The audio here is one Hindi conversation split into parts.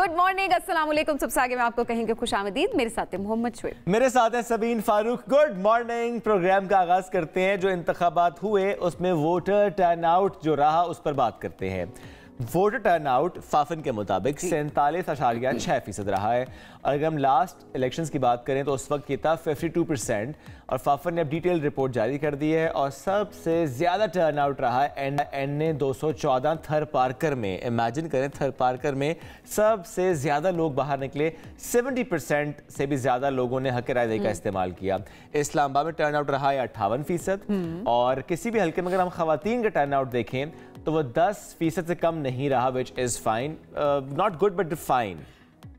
गुड मॉर्निंग, अस्सलाम वालेकुम। सबसे आगे मैं आपको कहेंगे खुशामदीद। मेरे साथ है मोहम्मद शुएब, मेरे साथ है Sabeen Farooq. Good morning. Programme का आगाज करते हैं। जो इंतखाबात हुए उसमें वोटर टर्नआउट जो रहा उस पर बात करते हैं। वोटर टर्नआउट फाफन के मुताबिक 47.6% रहा है। और अगर हम लास्ट इलेक्शंस की बात करें तो उस वक्त ये था 52%। और फाफन ने अब डिटेल रिपोर्ट जारी कर दी है और सबसे ज़्यादा टर्नआउट रहा है NA 214 थर पार्कर में। इमेजिन करें, थर पार्कर में सबसे ज़्यादा लोग बाहर निकले। 70% से भी ज़्यादा लोगों ने हक राय का इस्तेमाल किया। इस्लामाबाद में टर्नआउट रहा है 58%। और किसी भी हल्के में अगर हम खवातीन का टर्नआउट देखें तो वो 10% से कम नहीं रहा, which is fine, not good but fine.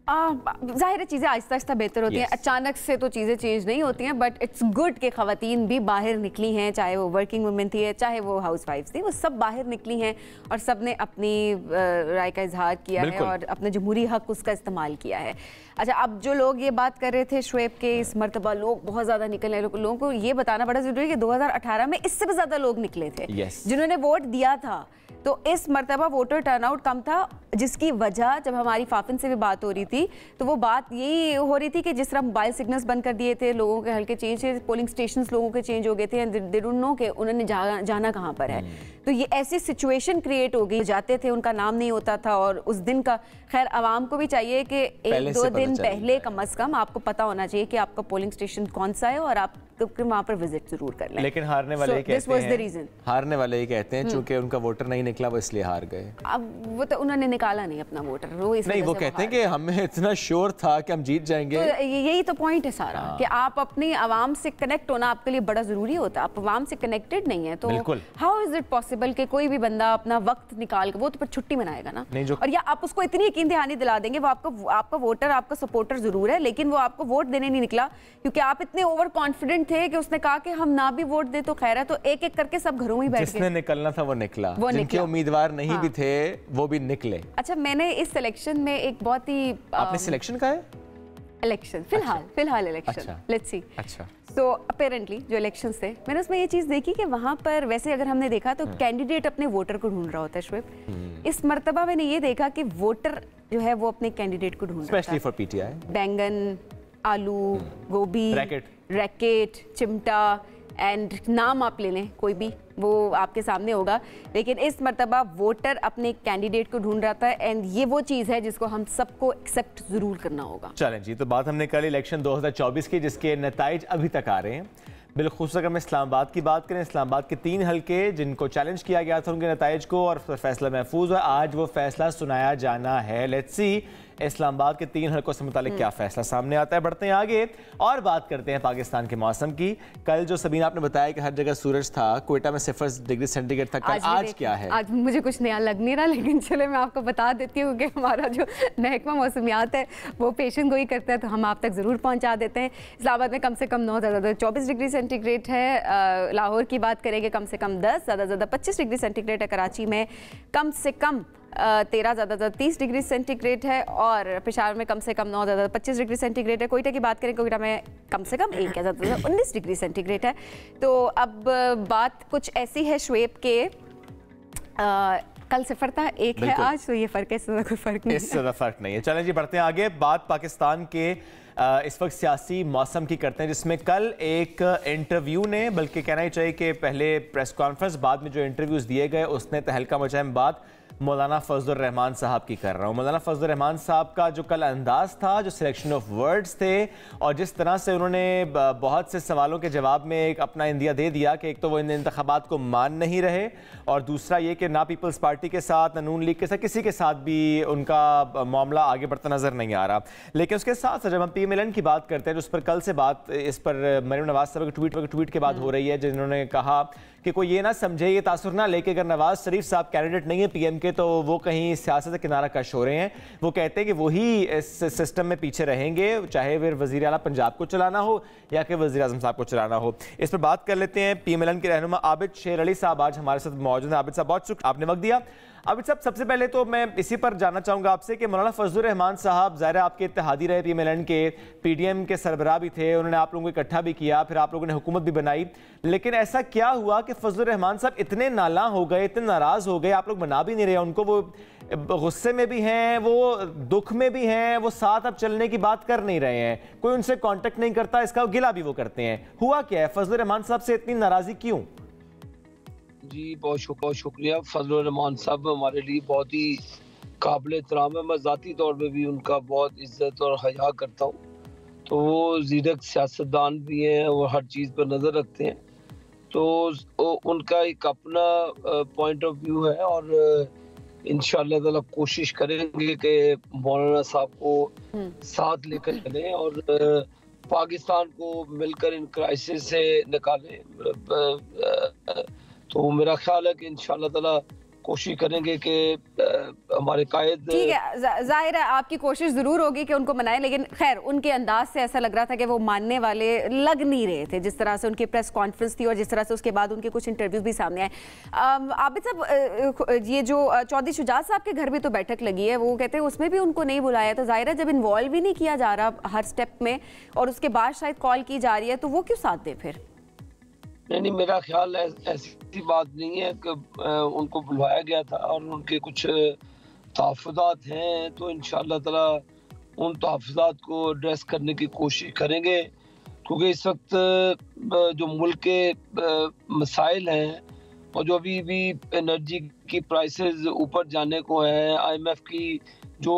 जाहिर है चीज़ें आहिस्ता आहिस्ता बेहतर होती हैं। अचानक से तो चीज़ें चेंज नहीं होती हैं, बट इट्स गुड कि ख़वातीन भी बाहर निकली हैं, चाहे वो वर्किंग वुमेन थी, चाहे वो हाउस वाइफ्स थी, वो सब बाहर निकली हैं और सब ने अपनी राय का इजहार किया है और अपने जमहूरी हक उसका इस्तेमाल किया है। अच्छा, अब जो लोग ये बात कर रहे थे शुएब के इस मरतबा लोग बहुत ज़्यादा निकले, लोगों को ये बताना बड़ा ज़रूरी है कि 2018 में इससे भी ज़्यादा लोग निकले थे जिन्होंने वोट दिया था। तो इस मरतबा वोटर टर्नआउट कम था, जिसकी वजह जब हमारी फाफिन से भी बात हो रही थी तो वो बात यही हो रही थी कि जिस तरह मोबाइल सिग्नल्स बंद कर दिए थे, लोगों के हल्के चेंज, पोलिंग स्टेशंस लोगों के चेंज हो गए थे, दे डोंट नो कि उन्होंने जाना कहाँ पर है। तो ये ऐसी सिचुएशन क्रिएट हो गई, जाते थे उनका नाम नहीं होता था। और उस दिन का खैर आवाम को भी चाहिए कि 1-2 दिन पहले कम अज़ कम आपको पता होना चाहिए कि आपका पोलिंग स्टेशन कौन सा है और आप वहाँ पर विजिट जरूर कर लें। लेकिन हारने वाले ये कहते हैं चूंकि उनका वोटर नहीं निकला वो इसलिए हार गए। अब वो तो उन्होंने निकाला नहीं अपना वोटर, वो कहते हैं कि हमें इतना श्योर था कि हम जीत जाएंगे। तो यही तो पॉइंट है सारा कि आप अपनी आवाम से कनेक्ट होना आपके लिए बड़ा जरूरी होता है। आप आवाम से कनेक्टेड नहीं है तो हाउ इज इट पॉसिबल कि कोई भी बंदा अपना वक्त निकाल के, वो तो पर छुट्टी मनाएगा ना, और या आप उसको इतनी यकीन दहानी दिला देंगे वो आपका वोटर, आपका सपोर्टर जरूर है, लेकिन वो आपको वोट देने नहीं निकला क्योंकि आप इतने ओवर कॉन्फिडेंट थे कि उसने कहा कि हम ना भी वोट दे तो खैर है। तो एक एक करके सब घरों में बैठ गए। जिसने निकलना था वो निकला, जिनके उम्मीदवार नहीं भी थे वो भी निकले। अच्छा, मैंने इस सिलेक्शन में एक बहुत ही आपने सिलेक्शन का है इलेक्शन फिलहाल इलेक्शन, लेट्स सी। अच्छा, तो अपेरेंटली जो इलेक्शंस थे, मैंने उसमें ये चीज़ देखी कि वहाँ पर वैसे अगर हमने देखा तो कैंडिडेट अपने वोटर को ढूंढ रहा होता है शुएब। इस मर्तबा मैंने ये देखा कि वोटर जो है वो अपने कैंडिडेट को ढूंढ रहा है, स्पेशली फॉर पीटीआई। बैंगन, आलू, गोभी, रैकेट, चिमटा एंड नाम आप ले लें कोई भी, वो आपके सामने होगा। लेकिन इस मर्तबा वोटर अपने कैंडिडेट को ढूंढ रहा था एंड ये वो चीज़ है जिसको हम सबको एक्सेप्ट ज़रूर करना होगा। चलें जी, तो बात हमने कल इलेक्शन 2024 की जिसके नताइज अभी तक आ रहे हैं। बिलखुसूस अगर हम इस्लामाबाद की बात करें, इस्लामाबाद के 3 हल्के जिनको चैलेंज किया गया था उनके नताइज को और फैसला महफूज हुआ। आज वो फैसला सुनाया जाना है। लेट्स सी इस्लामाबाद के 3 हल्कों से मुतालिक क्या फैसला सामने आता है। बढ़ते हैं आगे और बात करते हैं पाकिस्तान के मौसम की। कल जो सबीना आपने बताया कि हर जगह सूरज था, क्वेटा में 0 डिग्री सेंटीग्रेड था, कल आज क्या है? आज मुझे कुछ नया लग नहीं रहा, लेकिन चले मैं आपको बता देती हूँ कि हमारा जो महकमा मौसमियात है वो पेशन गोई करता है, तो हम आप तक ज़रूर पहुँचा देते हैं। इस्लामाबाद में कम से कम 9 ज़्यादा 24 डिग्री सेंटीग्रेड है। लाहौर की बात करेंगे कम से कम 10, ज़्यादा 25 डिग्री सेंटीग्रेड है। कराची में कम से कम 13, ज़्यादा 30 डिग्री सेंटीग्रेड है। और पेशावर में कम से कम 9, ज़्यादा 25 डिग्री सेंटीग्रेड है। कोयटा की बात करें, कोयटा में कम से कम 1 या ज़्यादा 19 डिग्री सेंटीग्रेड है। तो अब बात कुछ ऐसी है शुएब के कल 0 था, 1 है आज, तो ये फ़र्क है, इससे ज़्यादा कोई फ़र्क नहीं है। इससे ज़्यादा फ़र्क नहीं है। चलें जी, बढ़ते हैं आगे। बात पाकिस्तान के इस वक्त सियासी मौसम की करते हैं, जिसमें कल एक इंटरव्यू ने, बल्कि कहना ही चाहिए कि पहले प्रेस कॉन्फ्रेंस बाद में जो इंटरव्यूज़ दिए गए उसने तहलका मचाया। बात मौलाना फजलुर रहमान साहब की कर रहा हूँ। मौलाना फजलुर रहमान साहब का जो कल अंदाज था, जो सिलेक्शन ऑफ वर्ड्स थे और जिस तरह से उन्होंने बहुत से सवालों के जवाब में एक अपना इंदिया दे दिया कि एक तो वो इन इंतखाबात को मान नहीं रहे और दूसरा ये कि ना पीपल्स पार्टी के साथ, ना नून लीग के साथ, किसी के साथ भी उनका मामला आगे बढ़ता नजर नहीं आ रहा। लेकिन उसके साथ जब हम PMLN की बात करते हैं, जिस पर कल से बात इस पर मरीम नवाज साहब के ट्वीट के बाद हो रही है, जिन्होंने कहा कि कोई ये ना समझे, ये तासुर ना लेके अगर नवाज शरीफ साहब कैंडिडेट नहीं है PM के तो वो कहीं सियासत से किनारा कश हो रहे हैं। वो कहते हैं कि वही इस सिस्टम में पीछे रहेंगे, चाहे फिर वज़ीर आला पंजाब को चलाना हो या कि वज़ीर आज़म साहब को चलाना हो। इस पर बात कर लेते हैं। PMLN के रहनुमा आबिद शेर अली साहब आज हमारे साथ मौजूद हैं। आबिद साहब, बहुत शुक्रिया आपने वक्त दिया। अब सबसे पहले तो मैं इसी पर जानना चाहूंगा आपसे कि मौलाना फजलुर रहमान साहब ज़ाहिर है आपके इत्तेहादी रहे, PMLN के PDM के सरबराह भी थे, उन्होंने आप लोगों को इकट्ठा भी किया, फिर आप लोगों ने हुकूमत भी बनाई, लेकिन ऐसा क्या हुआ कि फजलुर रहमान साहब इतने नाला हो गए, इतने नाराज हो गए, आप लोग बना भी नहीं रहे उनको, वो गुस्से में भी हैं, वो दुख में भी हैं, वो साथ अब चलने की बात कर नहीं रहे हैं, कोई उनसे कांटेक्ट नहीं करता, इसका गिला भी वो करते हैं, हुआ क्या है? फजलुर रहमान साहब से इतनी नाराजगी क्यों? जी बहुत शुक्रिया। फजलुर रहमान साहब हमारे लिए बहुत ही काबिल एहतराम है। मैं ज़ाती तौर पे भी उनका बहुत इज्जत और हया करता हूँ। तो वो ज़ीरक सियासतदान भी हैं और हर चीज़ पर नज़र रखते हैं। तो उनका एक अपना पॉइंट ऑफ व्यू है और इंशाअल्लाह ताला कोशिश करेंगे कि मौलाना साहब को साथ लेकर चलें और पाकिस्तान को मिलकर इन क्राइसिस से निकालें। तो मेरा ख्याल है कि इंशाअल्लाह ताला कोशिश करेंगे कि हमारे कायद। ठीक है, जाहिर है आपकी कोशिश जरूर होगी कि उनको मनाएं, लेकिन खैर उनके अंदाज से ऐसा लग रहा था कि वो मानने वाले लग नहीं रहे थे, जिस तरह से उनकी प्रेस कॉन्फ्रेंस थी और जिस तरह से उसके बाद उनके कुछ इंटरव्यूज भी सामने आए। आबिद साहब, ये जो चौधरी शुजात साहब के घर भी तो बैठक लगी है, वो कहते हैं उसमें भी उनको नहीं बुलाया, तो जाहिर है जब इन्वॉल्व ही नहीं किया जा रहा हर स्टेप में और उसके बाद शायद कॉल की जा रही है, तो वो क्यों साथ दे फिर? नहीं, मेरा ख्याल ऐसी बात नहीं है कि उनको बुलवाया गया था और उनके कुछ तहफ़्फ़ुज़ात हैं, तो इंशाअल्लाह ताला उन तहफ़्फ़ुज़ात को एड्रेस करने की कोशिश करेंगे, क्योंकि इस वक्त जो मुल्क के मसाइल हैं और जो अभी भी एनर्जी की प्राइसेस ऊपर जाने को है, IMF की जो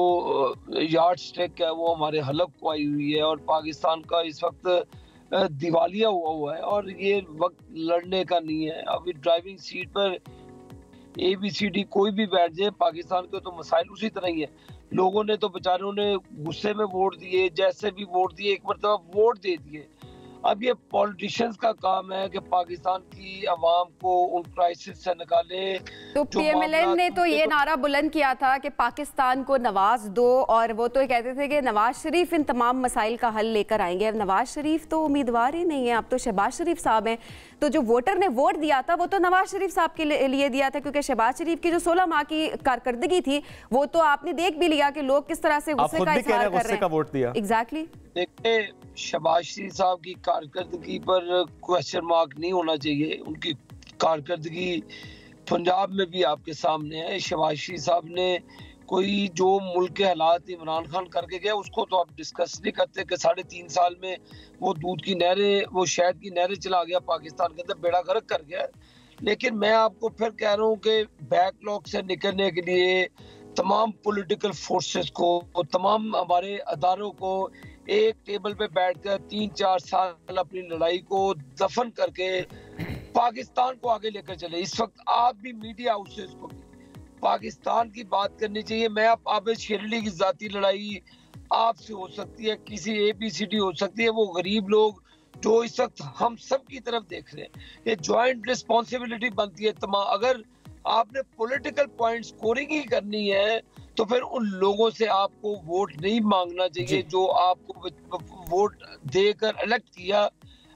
यार्ड स्टिक है वो हमारे हलक को आई हुई है और पाकिस्तान का इस वक्त दिवालिया हुआ है और ये वक्त लड़ने का नहीं है। अभी ड्राइविंग सीट पर ABCD कोई भी बैठ जाए, पाकिस्तान के तो मसाइल उसी तरह ही है। लोगों ने तो बेचारों ने गुस्से में वोट दिए, जैसे भी वोट दिए, एक मरतबा वोट दे दिए। अब ये पॉलिटिशियंस का काम है कि पाकिस्तान की आवाम को उन क्राइसिस से निकाले। तो PMLN ने तो ये नारा बुलंद किया था कि पाकिस्तान को नवाज दो, और वो तो कहते थे कि नवाज शरीफ इन तमाम मसाइल का हल लेकर आएंगे। अब नवाज शरीफ तो उम्मीदवार ही नहीं है, अब तो शहबाज शरीफ साहब हैं। तो जो वोटर ने वोट दिया था वो तो नवाज शरीफ साहब के लिए दिया था, क्योंकि शहबाज शरीफ की जो 16 माह की कारकर्दगी थी वो तो आपने देख भी लिया कि लोग किस तरह से गुस्से का इजहार कर रहे हैं। एग्जैक्टली। देखिए, शहबाज शरीफ साहब की कारकर्दगी पर क्वेश्चन मार्क नहीं होना चाहिए। उनकी कारकर्दगी पंजाब में भी आपके सामने है। शहबाज शरीफ साहब ने कोई जो मुल्क के हालात इमरान खान करके गया उसको तो आप डिस्कस नहीं करते कि 3.5 साल में वो दूध की नहरें, वो शहद की नहरें चला गया, पाकिस्तान के अंदर बेड़ा गर्क कर गया। लेकिन मैं आपको फिर कह रहा हूँ कि बैकलॉग से निकलने के लिए तमाम पॉलिटिकल फोर्सेस को, तमाम हमारे अदारों को एक टेबल पे बैठकर 3-4 साल अपनी लड़ाई को दफन करके पाकिस्तान को आगे लेकर चले। इस वक्त आप भी मीडिया हाउसेस को पाकिस्तान की बात करनी चाहिए। मैं आबिद शेरली की जाती लड़ाई आपसे हो सकती है, किसी ABCD हो सकती है, वो गरीब लोग जो इस वक्त हम सब की तरफ देख रहे हैं, ये ज्वाइंट रिस्पॉन्सिबिलिटी बनती है तमाम। अगर आपने पॉलिटिकल पॉइंट स्कोरिंग ही करनी है तो फिर उन लोगों से आपको वोट नहीं मांगना चाहिए जो आपको वोट देकर इलेक्ट किया।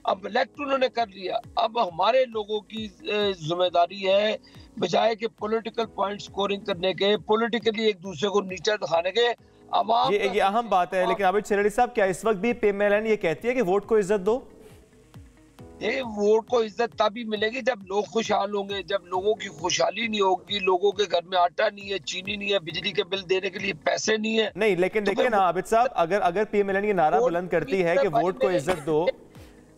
अब इलेक्ट उन्होंने कर लिया, अब हमारे लोगों की जिम्मेदारी है बजाय के पॉलिटिकल पॉइंट स्कोरिंग करने के, पॉलिटिकली एक दूसरे को नीचा दिखाने के। ये अहम बात है। लेकिन आबिद शेरली साहब, क्या इस वक्त भी PMLN ये कहती है कि वोट को इज्जत दो? ये वोट को इज्जत तभी मिलेगी जब लोग खुशहाल होंगे। जब लोगों की खुशहाली नहीं होगी, लोगों के घर में आटा नहीं है, चीनी नहीं है, बिजली के बिल देने के लिए पैसे नहीं है। नहीं, लेकिन तो देखिए ना आबिद साहब, अगर PMLN ये नारा बुलंद करती है कि वोट को इज्जत दो,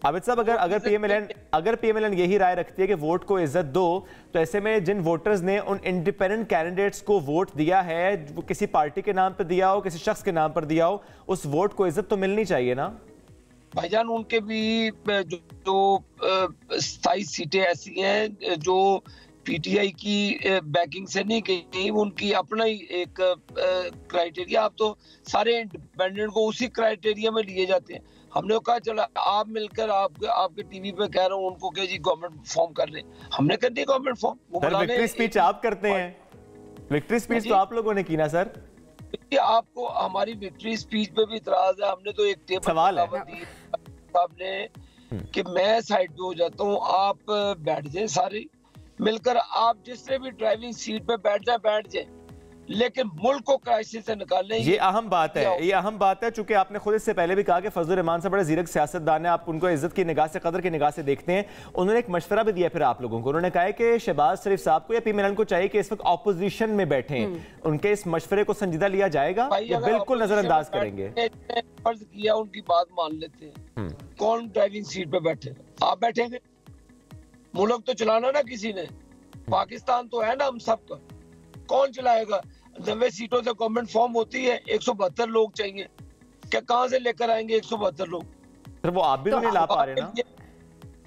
आबिद साहब अगर PMLN यही राय रखती है कि वोट को इज्जत दो, तो ऐसे में जिन वोटर्स ने उन इंडिपेंडेंट कैंडिडेट्स को वोट दिया है, वो किसी पार्टी के नाम पर दिया हो, किसी शख्स के नाम पर दिया हो, उस वोट को इज्जत तो मिलनी चाहिए ना भाईजान। उनके भी जो 27 सीटें ऐसी हैं जो PTI की बैकिंग से नहीं गई, उनकी अपना ही एक क्राइटेरिया। आप तो सारे इंडिपेंडेंट को उसी क्राइटेरिया में लिए जाते हैं। हमने कहा चलो आप मिलकर आपके टीवी पे कह रहा हूँ उनको कि जी गवर्नमेंट फॉर्म कर लें, हमने कर दी गवर्नमेंट फॉर्म। विक्ट्री स्पीच आप करते हैं, विक्ट्री स्पीच तो आप लोगों ने की ना सर। आपको हमारी विक्ट्री स्पीच पे भी इतराज है? हमने तो एक टेबल सवाल है साहब ने कि मैं साइड पे हो जाता हूँ, आप बैठ जाए सारे, मिलकर आप जिससे भी ड्राइविंग सीट पे बैठ जाए, लेकिन मुल्क को क्राइसिस से निकालने। ये अहम बात है, ये अहम बात है, चूंकि आपने खुद इससे पहले भी कहा कि फजलुर रहमान साहब बड़े जीरक सियासतदान है, आप उनको इज्जत की निगाह से, कदर की निगाह से देखते हैं। उन्होंने एक मशवरा भी दिया फिर आप लोगों को, उन्होंने कहा है कि शहबाज शरीफ साहब को या पीएमएल को चाहिए कि इस वक्त ऑपोजिशन में बैठे, उनके इस मशवरे को संजीदा लिया जाएगा या बिल्कुल नजरअंदाज करेंगे? फर्ज किया, उनकी बात मान लेते हैं, कौन ड्राइविंग सीट पे बैठेगा? आप बैठेंगे? मुल्क तो चलाना ना किसी ने, पाकिस्तान तो है ना हम सबका, कौन चलाएगा? 90 सीटों से गवर्नमेंट फॉर्म होती है, 172 लोग चाहिए, क्या कहां से लेकर आएंगे 172 लोग? सर वो आप भी तो नहीं ला पा रहे ना।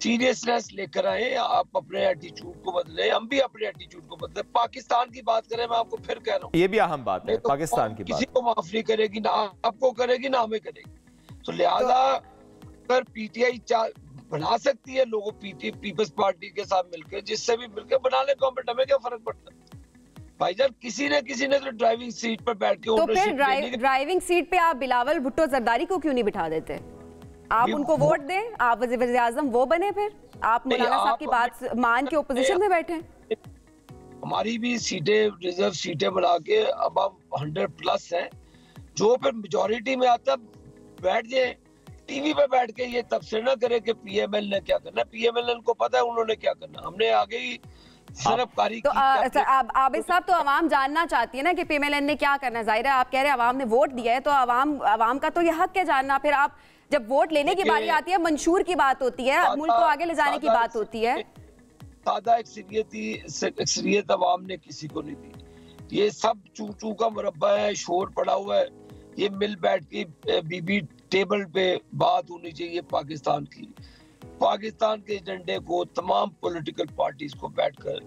सीरियसनेस लेकर आए, आप अपने एटीट्यूड को बदले, हम भी अपने एटीट्यूड को बदले। पाकिस्तान की बात करें, मैं आपको फिर कह रहा हूँ, ये भी अहम बात है, पाकिस्तान की बात किसी को माफ नहीं करेगी, ना आपको करेगी ना हमें करेगी। तो लिहाजा अगर पीटीआई बना सकती है लोगों, पीपल्स पार्टी के साथ मिलकर, जिससे भी मिलकर बना ले गवर्नमेंट, हमें क्या फर्क पड़ता है भाईजान? किसी ने तो ड्राइविंग सीट पर बैठ के, तो फिर ड्राइविंग सीट पे आप बिलावल भुट्टो जरदारी को क्यों नहीं बिठा देते? आप उनको वोट दें, आप वज़ीर आज़म वो बने, फिर आप मौलाना साहब की बात मान के ओपोजिशन में बैठे। हमारी भी सीटें रिजर्व सीटें बना के अब 100+ हैं, जो फिर मेजोरिटी में आता बैठ जाए। टीवी पे बैठ के ये तबसरे ना करे कि पीएमएल ने क्या करना, पीएमएल को पता है उन्होंने क्या करना, हमने आगे ही सरबकारी तो आबिद साहब, तो अवाम जानना चाहती है ना कि पीएमएल ने क्या करना। जाहिर है आप कह रहे हैं अवाम ने वोट दिया है, तो अवाम का तो ये हक है जानना। फिर आप जब वोट लेने की बारी आती है, मंशूर की बात होती है, मुल्क को आगे ले जाने की बात होती है, सादा अक्सरियत अवाम ने किसी को नहीं दी। ये सब चू का मुरब्बा है, शोर पड़ा हुआ है। ये मिल बैठ के बीबी टेबल पे बात होनी चाहिए पाकिस्तान की। पाकिस्तान के एजेंडे को तमाम पॉलिटिकल पार्टीज को बैठकर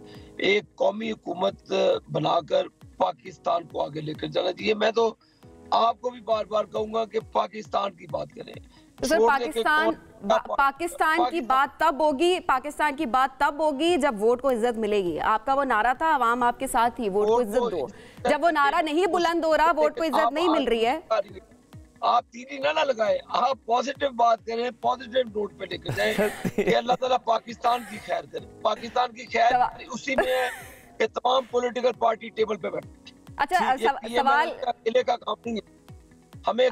एक कौमी हुकूमत बनाकर पाकिस्तान को आगे लेकर जाना चाहिए। मैं तो आपको भी बार बार कहूंगा कि पाकिस्तान की बात करें। तो सर पाकिस्तान की बात तब होगी जब वोट को इज्जत मिलेगी। आपका वो नारा था, अवाम आपके साथ ही, वोट को इज्जत दो। जब वो नारा नहीं बुलंद हो रहा, वोट को इज्जत नहीं मिल रही है, आप तीरी ना लगाए, आप पॉजिटिव बात करें, पॉजिटिव नोट पे लेकर जाएं कि अल्लाह ताला पाकिस्तान की खैर करे। पाकिस्तान की खैर उसी में है कि तमाम पॉलिटिकल पार्टी टेबल पे बैठे। अच्छा सवाल अकेले का काम नहीं है, हमें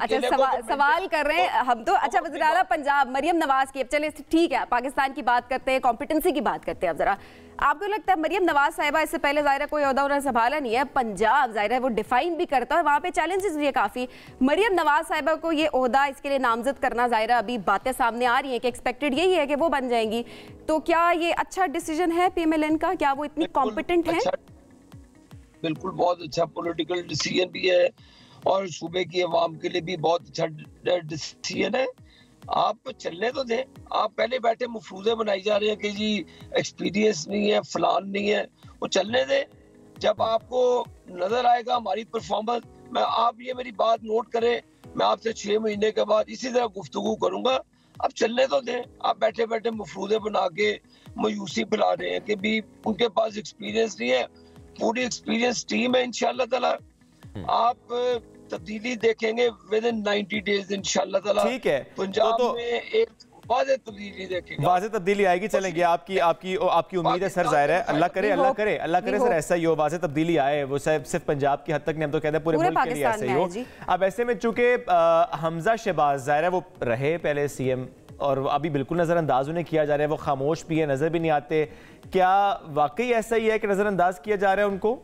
सवाल कर रहे हैं हम तो। अच्छा वज़ीर आला पंजाब मरियम नवाज की, अब चले ठीक है पाकिस्तान की बात करते हैं, कॉम्पिटेंसी की बात करते हैं। अब जरा आपको लगता है मरियम नवाज साहिबा, इससे पहले ज़ाहिर कोई ओहदा उन्होंने संभाला नहीं है, पंजाब ज़ाहिर है वो डिफाइन भी करता है, वहाँ पे चैलेंजेस भी है काफ़ी। मरियम नवाज साहिबा को ये ओहदा, इसके लिए नामजद करना, ज़ाहिर अभी बातें सामने आ रही हैं कि एक्सपेक्टेड यही है कि वो बन जाएंगी, तो क्या ये अच्छा डिसीजन है पीएमएलएन का? क्या वो इतनी कॉम्पिटेंट है? बिल्कुल बहुत अच्छा पॉलिटिकल डिसीजन भी है और सूबे की आवाम के लिए भी बहुत अच्छा डिसीजन है। आप चलने तो दें, आप पहले बैठे मफरूजे बनाई जा रहे हैं कि जी एक्सपीरियंस नहीं है, फलान नहीं है, वो चलने दें। जब आपको नजर आएगा हमारी परफॉर्मेंस, आप ये मेरी बात नोट करें, मैं आपसे 6 महीने के बाद इसी तरह गुफ्तगू करूंगा। अब चलने तो दें। आप बैठे बैठे मफरूजे बना के मायूसी फैला रहे हैं कि भी उनके पास एक्सपीरियंस नहीं है, पूरी एक्सपीरियंस टीम है। इंशाल्लाह ताला आप तब्दीली देखेंगे विद इन 90 डेज इंशाल्लाह ताला। ठीक है, पंजाब में एक वाज़ेह तब्दीली देखेंगे, वाज़ेह तब्दीली आएगी। चलेंगे, आपकी उम्मीद है सर, जाहिर है अल्लाह करे सर ऐसा ही हो, वाज़ेह तब्दीली आए। वो सिर्फ पंजाब की हद तक नहीं, हम तो कहते हैं पूरे मुल्क के लिए ऐसा ही हो। अब ऐसे में चूंकि हमजा शहबाज जाहिर है वो रहे पहले सीएम और अभी बिल्कुल नजरअंदाज उन्हें किया जा रहा है, वो खामोश भी है, नजर भी नहीं आते, क्या वाकई ऐसा ही है कि नजरअंदाज किया जा रहा है उनको?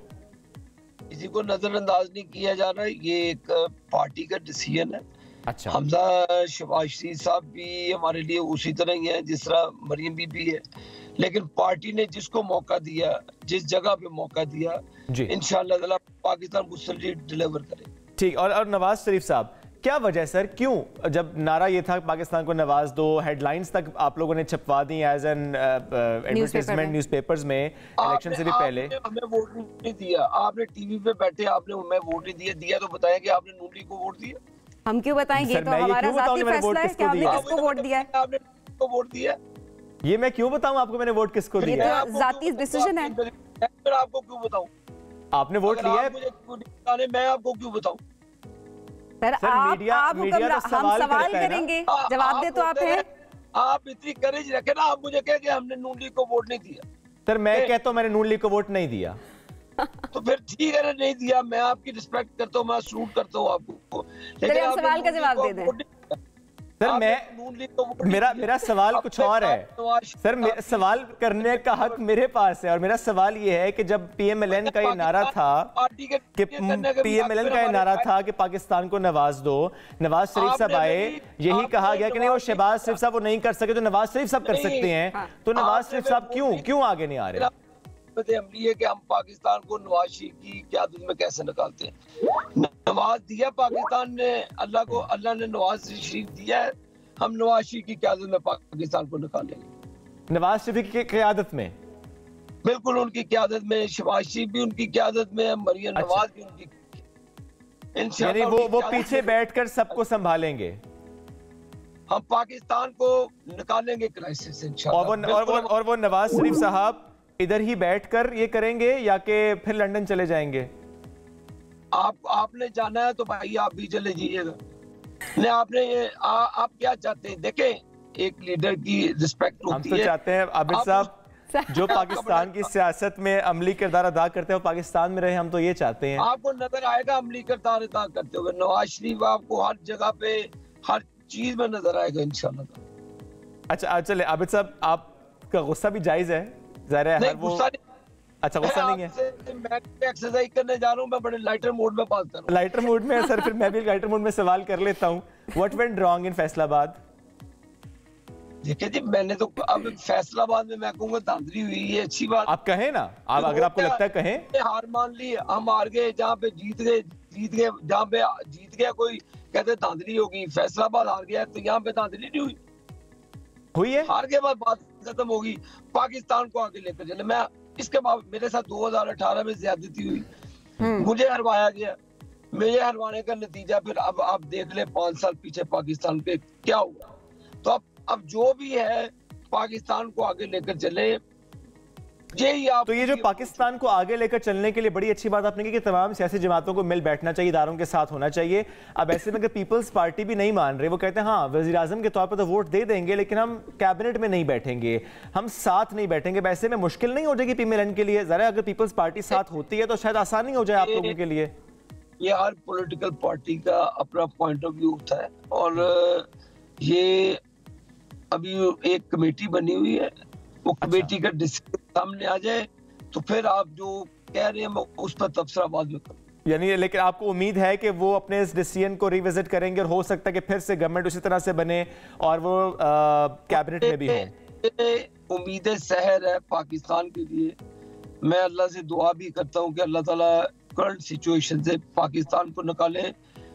किसी को नजरअंदाज नहीं किया जा रहा है, ये एक पार्टी का डिसीजन है। अच्छा, हमजा शहबाज शरीफ साहब भी हमारे लिए उसी तरह ही है जिस तरह मरियम बीबी है, लेकिन पार्टी ने जिसको मौका दिया, जिस जगह पे मौका दिया, इंशाअल्लाह ताला पाकिस्तान को सल्यूट डिलीवर करे। ठीक, और नवाज शरीफ साहब क्या वजह सर, क्यों जब नारा ये था पाकिस्तान को नवाज दो, हेडलाइंस तक आप लोगों ने छपवा दी एज एन एडवर्टाइजमेंट न्यूज़पेपर्स में इलेक्शन से भी पहले? हमें वोट नहीं दिया, आपने टीवी पे बैठे आपने हमें वोट नहीं दिया तो बताया कि आपने नून लीग को वोट दिया। हम क्यों बताएंगे, तो हमारा जाती फैसला है कि आपने किसको वोट दिया है। आपने किसको वोट दिया, ये मैं क्यों बताऊं आपको मैंने वोट किसको दिया? ये तो जाती डिसीजन है। फिर आपको क्यों बताऊं? आपने वोट लिया है, मैं आपको क्यों बताऊं? सर मीडिया तो सवाल करेंगे, जवाब दे तो आप हैं। आप इतनी करेज रखे ना, आप मुझे कहे कि हमने नून लीग को वोट नहीं दिया। सर मैं कहता हूँ मैंने नून लीग को वोट नहीं दिया। तो फिर ठीक है ना, नहीं दिया, मैं आपकी रिस्पेक्ट करता हूँ, मैं सलूट करता हूँ आपको, लेकिन आप सवाल का जवाब दे दें। सर मेरा सवाल कुछ और है सर, सवाल करने का हक मेरे पास है और मेरा सवाल ये है कि जब पीएमएलएन का ये नारा था कि पीएमएलएन का ये नारा था कि पाकिस्तान को नवाज दो, नवाज शरीफ साहब आए, यही कहा गया कि नहीं वो शहबाज शरीफ साहब वो नहीं कर सके तो नवाज शरीफ साहब कर सकते हैं, तो नवाज शरीफ साहब क्यों आगे नहीं आ रहे? अमली है कि हम पाकिस्तान को नवाज शरीफ की क़यादत में कैसे निकालते हैं। नवाज दिया पाकिस्तान ने, अल्लाह ने नवाज शरीफ दिया है, हम नवाज शरीफ की क़यादत में पाकिस्तान को निकालेंगे। नवाज शरीफ की क़यादत में? बिल्कुल उनकी क़यादत में, शहबाज शरीफ भी उनकी क़यादत में, मरियम नवाज भी उनकी, यानी वो पीछे बैठकर सबको संभालेंगे, हम पाकिस्तान को निकालेंगे क्राइसिस से इंशाअल्लाह। और वो नवाज शरीफ साहब इधर ही बैठकर ये करेंगे या कि फिर लंदन चले जाएंगे? आपने जाना है तो भाई आप भी चले जाइएगा। नहीं आपने ये आप क्या चाहते हैं? देखें एक लीडर की रिस्पेक्ट होती है। हम तो चाहते हैं आबिद साहब जो पाकिस्तान की सियासत में अमली किरदार अदा करते हैं वो पाकिस्तान में रहे, हम तो ये चाहते हैं। आपको नजर आएगा अमली किरदार अदा करते हुए नवाज शरीफ, आपको हर जगह पे हर चीज में नजर आएगा इंशाल्लाह। अच्छा चले आबिद साहब, आपका गुस्सा भी जायज है, गुस्सा नहीं। अच्छा गुस्सा नहीं है, मैं एक्सरसाइज करने जा रहा हूँ, मैं बड़े लाइटर मूड में बात कर रहा हूँ। लाइटर मूड में है सर, फिर मैं भी लाइटर मूड में सवाल कर लेता हूँ। What went wrong in Faisalabad? देखिए जी, मैंने तो अब फैसलाबाद में मैं कहूँगा धांधली हुई है, अच्छी बात। आप कहें ना, आप अगर आपको लगता है कहें। हार मान ली, हम हार गए, जहाँ पे जीत गए, जहाँ पे जीत गया कोई कहते धांधली होगी, फैसलाबाद हार गया तो यहाँ पे धांधली नहीं हुई है। हार के बाद बात खत्म होगी, पाकिस्तान को आगे लेकर चले। मैं इसके बाद मेरे साथ 2018 में ज्यादती हुई, मुझे हरवाया गया, मुझे हरवाने का नतीजा फिर अब आप देख ले 5 साल पीछे पाकिस्तान पे क्या हुआ। तो अब जो भी है पाकिस्तान को आगे लेकर चले, यही आप। तो ये जो पाकिस्तान को आगे लेकर चलने के लिए बड़ी अच्छी बात आपने की कि तमाम सियासी जमातों को मिल बैठना चाहिए, इदारों के साथ होना चाहिए। अब ऐसे में अगर पीपल्स पार्टी भी नहीं मान रहे, वो कहते हैं हाँ वज़ीर आज़म के तौर पर तो वोट दे देंगे लेकिन हम कैबिनेट में नहीं बैठेंगे, हम साथ नहीं बैठेंगे, वैसे में मुश्किल नहीं हो जाएगी पीएमएलएन के लिए? जरा अगर पीपल्स पार्टी साथ होती है तो शायद आसानी हो जाए आप लोगों के लिए। ये हर पॉलिटिकल पार्टी का अपना पॉइंट ऑफ व्यू होता है और ये अभी एक कमेटी बनी हुई है, वो कमेटी का डिसीजन सामने आ जाए तो फिर आप जो कह रहे हैं उस पर तबसरा बाद में करूं। यानी लेकिन आपको उम्मीद है कि वो अपने इस डिसीजन को रिविजिट करेंगे और हो सकता है कि फिर से गवर्नमेंट उसी तरह से बने और वो कैबिनेट में भी हो? उम्मीदें सहर है पाकिस्तान के लिए। मैं अल्लाह से दुआ भी करता हूँ कि अल्लाह ताला करंट सिचुएशन से पाकिस्तान को निकाले,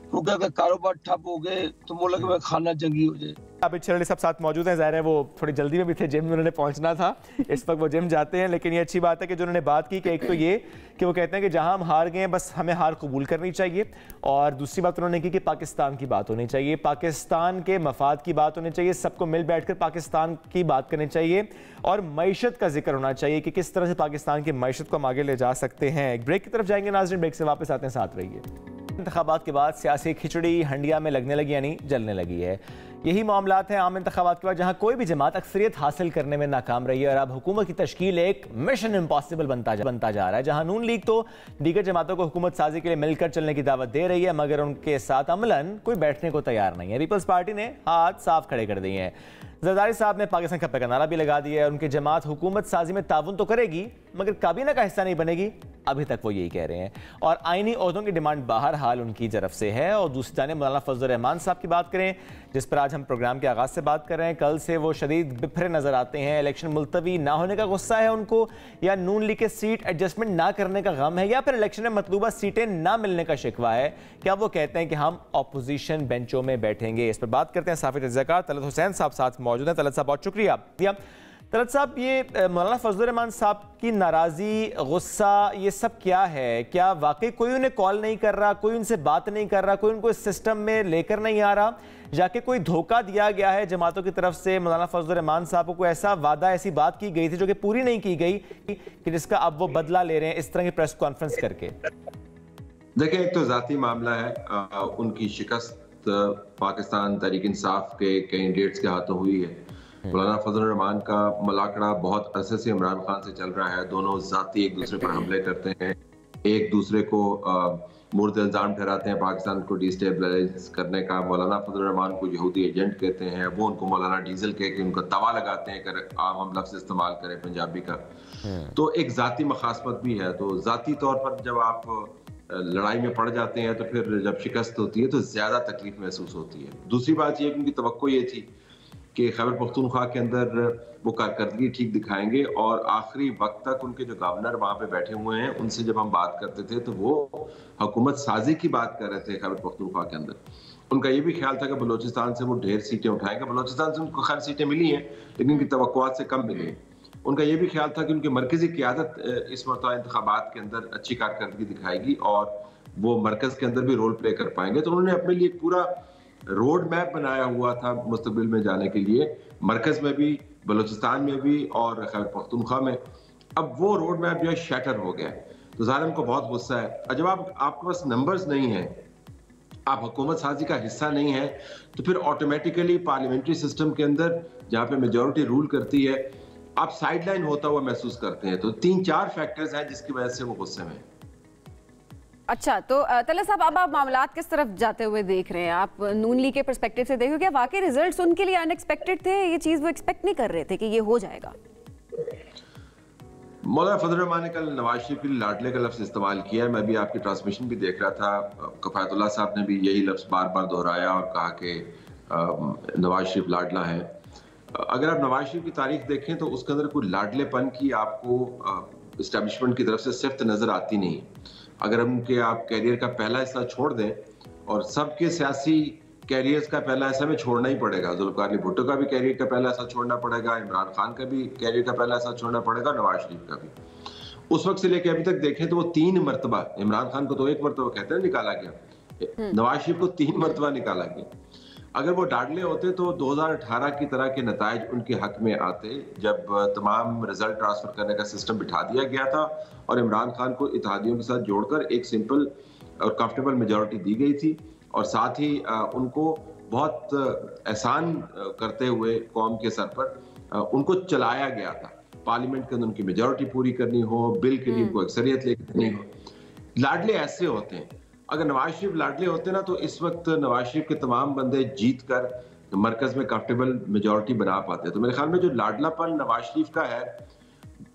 क्योंकि अगर कारोबार ठप हो गए तो मुल्क में खाना जंगी हो जाए। आबिद शरली साहब साथ मौजूद हैं, ज़ाहिर है वो थोड़ी जल्दी में भी थे, जिम में उन्होंने पहुंचना था, इस वक्त वो जिम जाते हैं। लेकिन ये अच्छी बात है कि जो उन्होंने बात की कि एक तो ये कि वो कहते हैं कि जहां हम हार गए बस हमें हार कबूल करनी चाहिए, और दूसरी बात उन्होंने की कि पाकिस्तान की बात होनी चाहिए, पाकिस्तान के मफाद की बात होनी चाहिए, सबको मिल बैठ कर पाकिस्तान की बात करनी चाहिए और मईशत का जिक्र होना चाहिए कि किस तरह से पाकिस्तान की मईशत को हम आगे ले जा सकते हैं। एक ब्रेक की तरफ जाएंगे नाज़रीन, ब्रेक से वापस आते हैं, साथ रहिए। इंतखाबात के बाद सियासी खिचड़ी हंडिया में लगने लगी, यानी जलने लगी है। यही मामलात हैं आम इंतखाबात के बाद, जहां कोई भी जमात अक्सरियत हासिल करने में नाकाम रही है और अब हुकूमत की तश्कील एक मिशन इम्पॉसिबल बनता जा रहा है। जहां नून लीग तो दीगर जमातों को हुकूमत साजी के लिए मिलकर चलने की दावत दे रही है, मगर उनके साथ अमलन कोई बैठने को तैयार नहीं है। पीपल्स पार्टी ने हाथ साफ खड़े कर दिए हैं। जरदारी साहब ने पाकिस्तान खप्पे का नारा भी लगा दिया है। उनकी जमात हुकूमत साजी में ताउन तो करेगी मगर काबीना का हिस्सा नहीं बनेगी, अभी तक वो यही कह रहे हैं। और आईनी ओहदों की डिमांड बहरहाल उनकी तरफ से है। और दूसरी जानिब मौलाना फजल रहमान साहब की बात करें, जिस पर आज हम प्रोग्राम के आगाज़ से बात कर रहे हैं, कल से वो शदीद बिफरे नजर आते हैं। इलेक्शन मुलतवी ना होने का गुस्सा है उनको, या नून लीग के सीट एडजस्टमेंट ना करने का गम है, या फिर इलेक्शन में मतलूबा सीटें ना मिलने का शिकवा है? क्या वो कहते हैं कि हम अपोजिशन बेंचों में बैठेंगे? इस पर बात करते हैं। साफिर रज़ाकार तलत हुसैन साहब साथ मौजूद हैं। तलत साहब बहुत शुक्रिया। तलत साहब, ये मौलाना फजल रहमान साहब की नाराज़ी, गुस्सा, ये सब क्या है? क्या वाकई कोई उन्हें कॉल नहीं कर रहा, कोई उनसे बात नहीं कर रहा, कोई उनको इस सिस्टम में लेकर नहीं आ रहा, जाके कोई धोखा दिया गया है जमातों की तरफ से? मौलाना फजल रहमान साहब को ऐसा वादा, ऐसी बात की गई थी जो कि पूरी नहीं की गई, कि जिसका अब वो बदला ले रहे हैं इस तरह की प्रेस कॉन्फ्रेंस करके? देखिए, एक तो जाती मामला है, उनकी शिकस्त पाकिस्तान तहरीक इंसाफ के कैंडिडेट्स के हाथों हुई है। मौलाना फजल रहमान का मलाकड़ा बहुत अरसे से इमरान खान से चल रहा है। दोनों जाती एक दूसरे पर हमले करते हैं, एक दूसरे को मुर्द इल्जाम ठहराते हैं पाकिस्तान को डिस्टेबलाइज करने का। मौलाना फजल रहमान को यहूदी एजेंट कहते हैं, वो उनको मौलाना डीजल कह के उनका तवा लगाते हैं, अगर आम हम लफ्ज इस्तेमाल करें पंजाबी का। तो एक जाती मखासमत भी है। तो जाती तौर पर जब आप लड़ाई में पड़ जाते हैं तो फिर जब शिकस्त होती है तो ज्यादा तकलीफ महसूस होती है। दूसरी बात ये, उनकी तवक्को ये थी कि खैबर पख्तूनख्वा के अंदर वो कारकर्दगी ठीक दिखाएंगे, और आखिरी वक्त तक उनके जो गवर्नर वहां पे बैठे हुए हैं उनसे जब हम बात करते थे तो वो हुकूमत साजी की बात कर रहे थे खैबर पख्तूनख्वा के अंदर। उनका ये भी ख्याल था कि बलोचिस्तान से वो ढेर सीटें उठाएंगे। बलोचिस्तान से उनको खैर सीटें मिली हैं लेकिन उनकी तवक्कुआत से कम मिली हैं। उनका ये भी ख्याल था कि उनकी मरकजी क़ियादत इस मरतबा इंतखाबात के अंदर अच्छी कारकर्दगी दिखाएगी और वो मरकज के अंदर भी रोल प्ले कर पाएंगे। तो उन्होंने अपने लिए एक पूरा रोड मैप बनाया हुआ था मुस्तकबिल में जाने के लिए, मरकज में भी, बलूचिस्तान में भी और खैबर पख्तूनख्वा में। अब वो रोड मैप जो है शैटर हो गया है, तो ज़ाहिर को बहुत गुस्सा है। और जब आपके पास नंबर्स नहीं है, आप हुकूमत साजी का हिस्सा नहीं है, तो फिर ऑटोमेटिकली पार्लियामेंट्री सिस्टम के अंदर जहाँ पे मेजॉरिटी रूल करती है, आप साइडलाइन होता हुआ महसूस करते हैं। तो 3-4 फैक्टर्स हैं जिसकी वजह से वो गुस्से में। अच्छा, तो तलत साहब, अब आप मामलात किस तरफ जाते हुए देख रहे हैं? आप नून लीग के पर्सपेक्टिव से देखो, क्या वाकई रिजल्ट्स उनके लिए अनएक्सपेक्टेड थे? ये चीज़ वो एक्सपेक्ट नहीं कर रहे थे कि ये हो जाएगा? मौलाना फजल रहमान ने कल नवाज शरीफ के लिए लाडले का लफ्ज़ इस्तेमाल किया। मैं भी आपकी ट्रांसमिशन भी देख रहा था, कफायतुल्लाह साहब ने भी यही लफ्ज़ बार बार दोहराया और कहा कि नवाज शरीफ लाडला है। अगर आप नवाज शरीफ की तारीख देखें तो उसके अंदर कोई लाडलेपन की आपको इस्टेब्लिशमेंट की तरफ से सिफ्त नज़र आती नहीं। अगर उनके आप कैरियर का पहला हिस्सा छोड़ दें, और सबके सियासी कैरियर्स का पहला हिस्सा में छोड़ना ही पड़ेगा, जुल्फ़िकार अली भुट्टो का भी कैरियर का पहला हिस्सा छोड़ना पड़ेगा, इमरान खान का भी कैरियर का पहला हिस्सा छोड़ना पड़ेगा, नवाज शरीफ का भी। उस वक्त से लेकर अभी तक देखें तो वो 3 मरतबा, इमरान खान को तो 1 मरतबा कहते हैं निकाला गया, नवाज शरीफ को 3 मरतबा निकाला गया। अगर वो डाडले होते तो 2018 की तरह के नताइज उनके हक में आते, जब तमाम रिजल्ट ट्रांसफर करने का सिस्टम बिठा दिया गया था और इमरान खान को इत्तेहादियों के साथ जोड़कर एक सिंपल और कंफर्टेबल मेजॉरिटी दी गई थी, और साथ ही उनको बहुत एहसान करते हुए कौम के सर पर उनको चलाया गया था। पार्लियामेंट के अंदर उनकी मेजॉरिटी पूरी करनी हो, बिल के लिए उनको अक्सरियत लेकर करनी हो। लाडले ऐसे होते हैं। अगर नवाज शरीफ लाडले होते ना तो इस वक्त नवाज शरीफ के तमाम बंदे जीत कर मरकज में कंफर्टेबल मेजॉरिटी बना पाते। तो मेरे ख्याल में जो लाडलापन नवाज शरीफ का है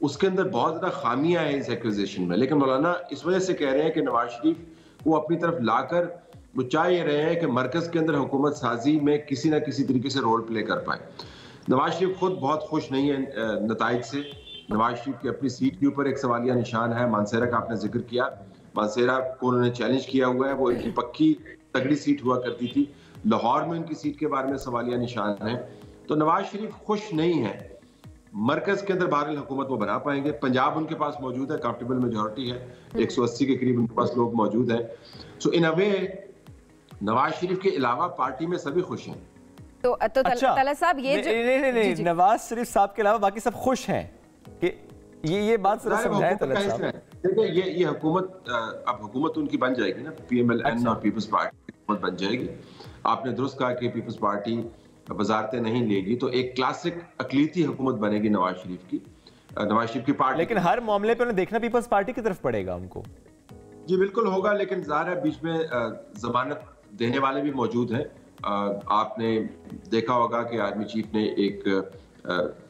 उसके अंदर बहुत ज्यादा खामियां हैं इस एक्विजिशन में। लेकिन मौलाना इस वजह से कह रहे हैं कि नवाज शरीफ को अपनी तरफ लाकर वो चाह ये रहे हैं कि मरकज के अंदर हुकूमत साजी में किसी ना किसी तरीके से रोल प्ले कर पाए। नवाज शरीफ खुद बहुत खुश नहीं है नताइज से। नवाज शरीफ की अपनी सीट के ऊपर एक सवालिया निशान है। मानसेरा का आपने जिक्र किया, मानसेरा को उन्होंने चैलेंज किया हुआ है, वो इनकी पक्की तगड़ी सीट हुआ करती थी। लाहौर में उनकी सीट के बारे में सवालिया निशान है। तो नवाज शरीफ खुश नहीं है। मरकज के अंदर बहरहाल हुकूमत वो बना पाएंगे। पंजाब उनके पास मौजूद है, कंफर्टेबल मेजॉरिटी है, 180 के करीब उनके पास लोग मौजूद हैं। सो इन अ वे नवाज शरीफ के अलावा पार्टी में सभी खुश हैं। तो अच्छा, तलत साहब ये नहीं, नवाज शरीफ साहब के अलावा बाकी सब खुश हैं कि ये बात जरा समझाएं तलत साहब। देखिए ये हुकूमत अब हुकूमत उनकी बन जाएगी ना, PMLN और पीपल्स पार्टी हुकूमत बन जाएगी। आपने दुरुस्त कहा कि पीपल्स पार्टी वजारतें नहीं लेगी, तो एक क्लासिक अकलीती हुकूमत बनेगी नवाज शरीफ की, नवाज शरीफ की पार्टी। लेकिन हर मामले पे उन्हें देखना पीपल्स पार्टी की तरफ पड़ेगा उनको। जी बिल्कुल होगा, लेकिन ज़ाहिर है बीच में जमानत देने वाले भी मौजूद हैं। आपने देखा होगा कि आर्मी चीफ ने एक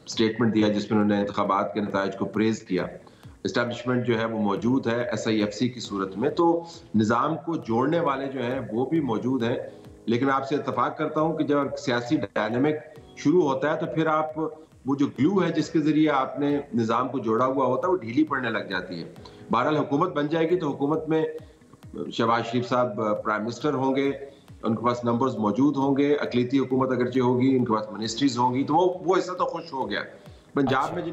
स्टेटमेंट दिया जिसमें उन्होंने इंतखाबात के नताइज को प्रेज किया। इस्टेब्लिशमेंट जो है वो मौजूद है SIFC की सूरत में, तो निज़ाम को जोड़ने वाले जो हैं वो भी मौजूद हैं। लेकिन आपसे इत्तफाक करता हूं कि जब सियासी डायनेमिक शुरू होता है तो फिर आप वो जो ग्लू है जिसके जरिए आपने निज़ाम को जोड़ा हुआ होता है वो ढीली पड़ने लग जाती है। बहरहाल हुकूमत बन जाएगी तो हुकूमत में शहबाज शरीफ साहब प्राइम मिनिस्टर होंगे, उनके पास नंबर्स मौजूद होंगे, अकलीती हुकूमत अगरचे होगी, उनके पास मिनिस्ट्रीज होंगी, तो वो हिस्सा तो खुश हो गया। पंजाब में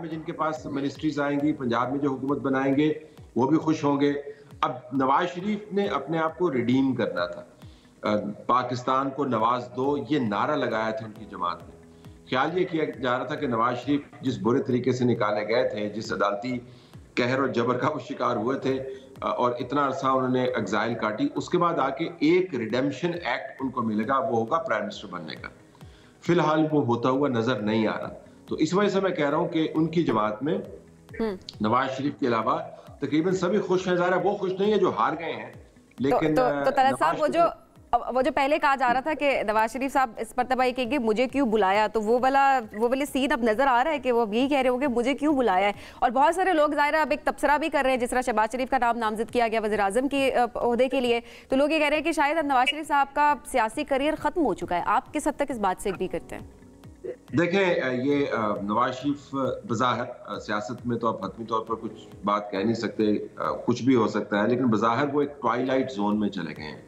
जिनके पास मिनिस्ट्रीज आएंगी, पंजाब में जो हुकूमत बनाएंगे वो भी खुश होंगे। अब नवाज शरीफ ने अपने आप को रिडीम करना था। पाकिस्तान को नवाज दो, ये नारा लगाया था उनकी जमात ने। ख्याल ये किया जा रहा था कि नवाज शरीफ जिस बुरे तरीके से निकाले गए थे, जिस अदालती कहर और जबर का वो शिकार हुए थे और इतना अरसा उन्होंने एग्जाइल काटी, उसके बाद आके एक रिडेम्पशन एक्ट उनको मिलेगा, वो होगा प्राइम मिनिस्टर बनने का। फिलहाल वो होता हुआ नजर नहीं आ रहा। तो इस वजह से मैं कह रहा हूं कि उनकी जमात में नवाज शरीफ के अलावा तकरीबन सभी खुश हैं। ज़ाहिर है वो खुश नहीं है जो हार गए हैं, लेकिन तो तलत साहब वो जो पहले कहा जा रहा था कि नवाज शरीफ साहब इस मरतबा ये कहेंगे मुझे क्यों बुलाया, तो वो वाले सीन अब नजर आ रहा है कि वो अब यही कह रहे होंगे मुझे क्यों बुलाया है। और बहुत सारे लोग ज़ाहिर अब एक तबसरा भी कर रहे हैं, जिस तरह शहबाज शरीफ का नाम नामजद किया गया वज़ीर आज़म के ओहदे के लिए, तो लोग ये कह रहे हैं कि शायद अब नवाज शरीफ साहब का सियासी करियर ख़त्म हो चुका है। आप किस हद तक इस बात से एग्री करते हैं? देखें, ये नवाज शरीफ बज़ाहिर सियासत में तो आप हतमी तौर पर कुछ बात कह नहीं सकते, कुछ भी हो सकता है, लेकिन बज़ाहिर वो एक ट्वाइलाइट जोन में चले गए हैं,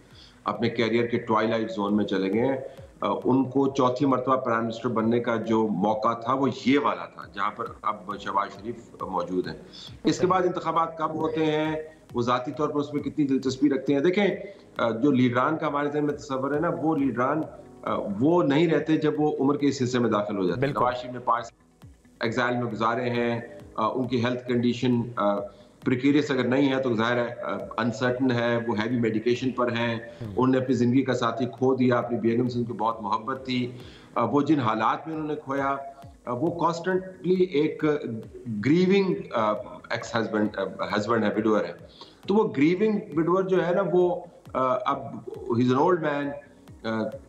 अपने कैरियर के ट्वाइलाइट जोन में चले गए हैं। उनको चौथी मरतबा प्राइम मिनिस्टर बनने का जो मौका था वो ये वाला था, जहां पर अब शहबाज शरीफ मौजूद हैं। इसके बाद इंतखाबात कब होते हैं, वो ज़ाती तौर पर उसमें कितनी दिलचस्पी रखते हैं। देखें, जो लीडरान का हमारे ज़हन में तस्वर है ना, वो लीडरान वो नहीं रहते जब वो उम्र के इस हिस्से में दाखिल हो जाते हैं। नवाज शरीफ ने 5 एग्जाइल में गुजारे हैं, उनकी हेल्थ कंडीशन प्रिकेरियस अगर नहीं है तो जाहिर है अनसर्टन है, वो हैवी मेडिकेशन पर हैं, उन्होंने अपनी ज़िंदगी का साथी खो दिया, अपनी बेगम से उनकी बहुत मोहब्बत थी, वो जिन हालात में उन्होंने खोया, वो कॉन्स्टेंटली एक ग्रीविंग एक्स हस्बैंड है, विडोअर है। तो वो ग्रीविंग विडोअर जो है ना, वो अब he is an old man,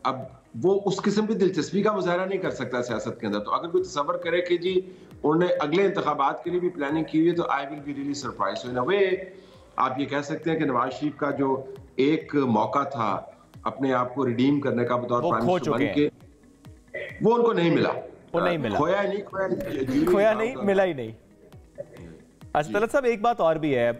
अब वो उस किस्म की दिलचस्पी का मुजाहरा नहीं कर सकता सियासत के अंदर। तो अगर कोई तसव्वुर करे कि जी उन्होंने अगले इंतखाबात के लिए भी प्लानिंग की हुई है, तो I will be really surprise. In a way आप ये कह सकते हैं कि नवाज शरीफ का जो एक मौका था अपने आप को रिडीम करने का बतौर प्राइम मिनिस्टर बन के, वो उनको नहीं मिला। खोया नहीं, मिला ही नहीं। अच्छा तलत साहब, एक बात और भी है,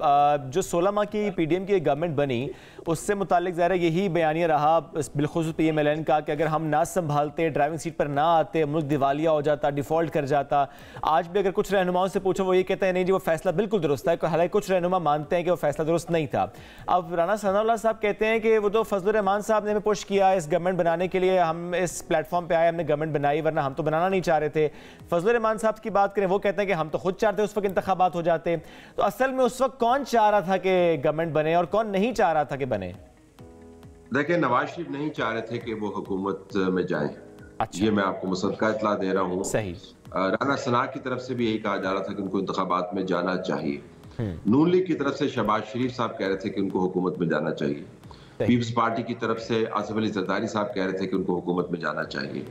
जो 16 माह की पीडीएम की गवर्नमेंट बनी उससे मुतालिक ज़ाहिर यही बयानिया रहा बिलखुसूस पीएमएलएन का कि अगर हम ना संभालते, ड्राइविंग सीट पर ना आते, मुल्क दिवालिया हो जाता, डिफ़ॉल्ट कर जाता। आज भी अगर कुछ रहनुमाओं से पूछो वो ये कहते हैं नहीं जी वो फैसला बिल्कुल दुरुस्त है, हालांकि कुछ रहनुमा मानते हैं कि वो फैसला दुरुस्त नहीं था। अब राना सनाउल्लाह साहब कहते हैं कि वो तो फजलुर रहमान साहब ने हमें पुश किया इस गवर्नमेंट बनाने के लिए, हम इस प्लेटफॉर्म पर आए, हमने गवर्नमेंट बनाई, वरना हम तो बनाना नहीं चाह रहे थे। फजलुर रहमान साहब की बात करें, वो कहते हैं कि हम तो खुद चाहते उस वक्त इंतखाबात हो जाते। तो असल में उस वक्त कौन चाह रहा था कि गवर्नमेंट बने और कौन नहीं चाह रहा था कि बने? देखिए, नवाज शरीफ नहीं चाह रहे थे कि वो हुकूमत में जाएं। अच्छा। ये मैं आपको मुसद्दका इत्तला दे रहा हूँ। सही। राना सना की तरफ से भी यही कहा जा रहा था कि उनको इंतखाबात में जाना चाहिए। नून लीग की तरफ से शहबाज शरीफ साहब कह रहे थे कि उनको हुकूमत में जाना चाहिए। पीपल्स पार्टी की तरफ से आसिफ अली जरदारी साहब कह रहे थे कि उनको हुकूमत में जाना चाहिए।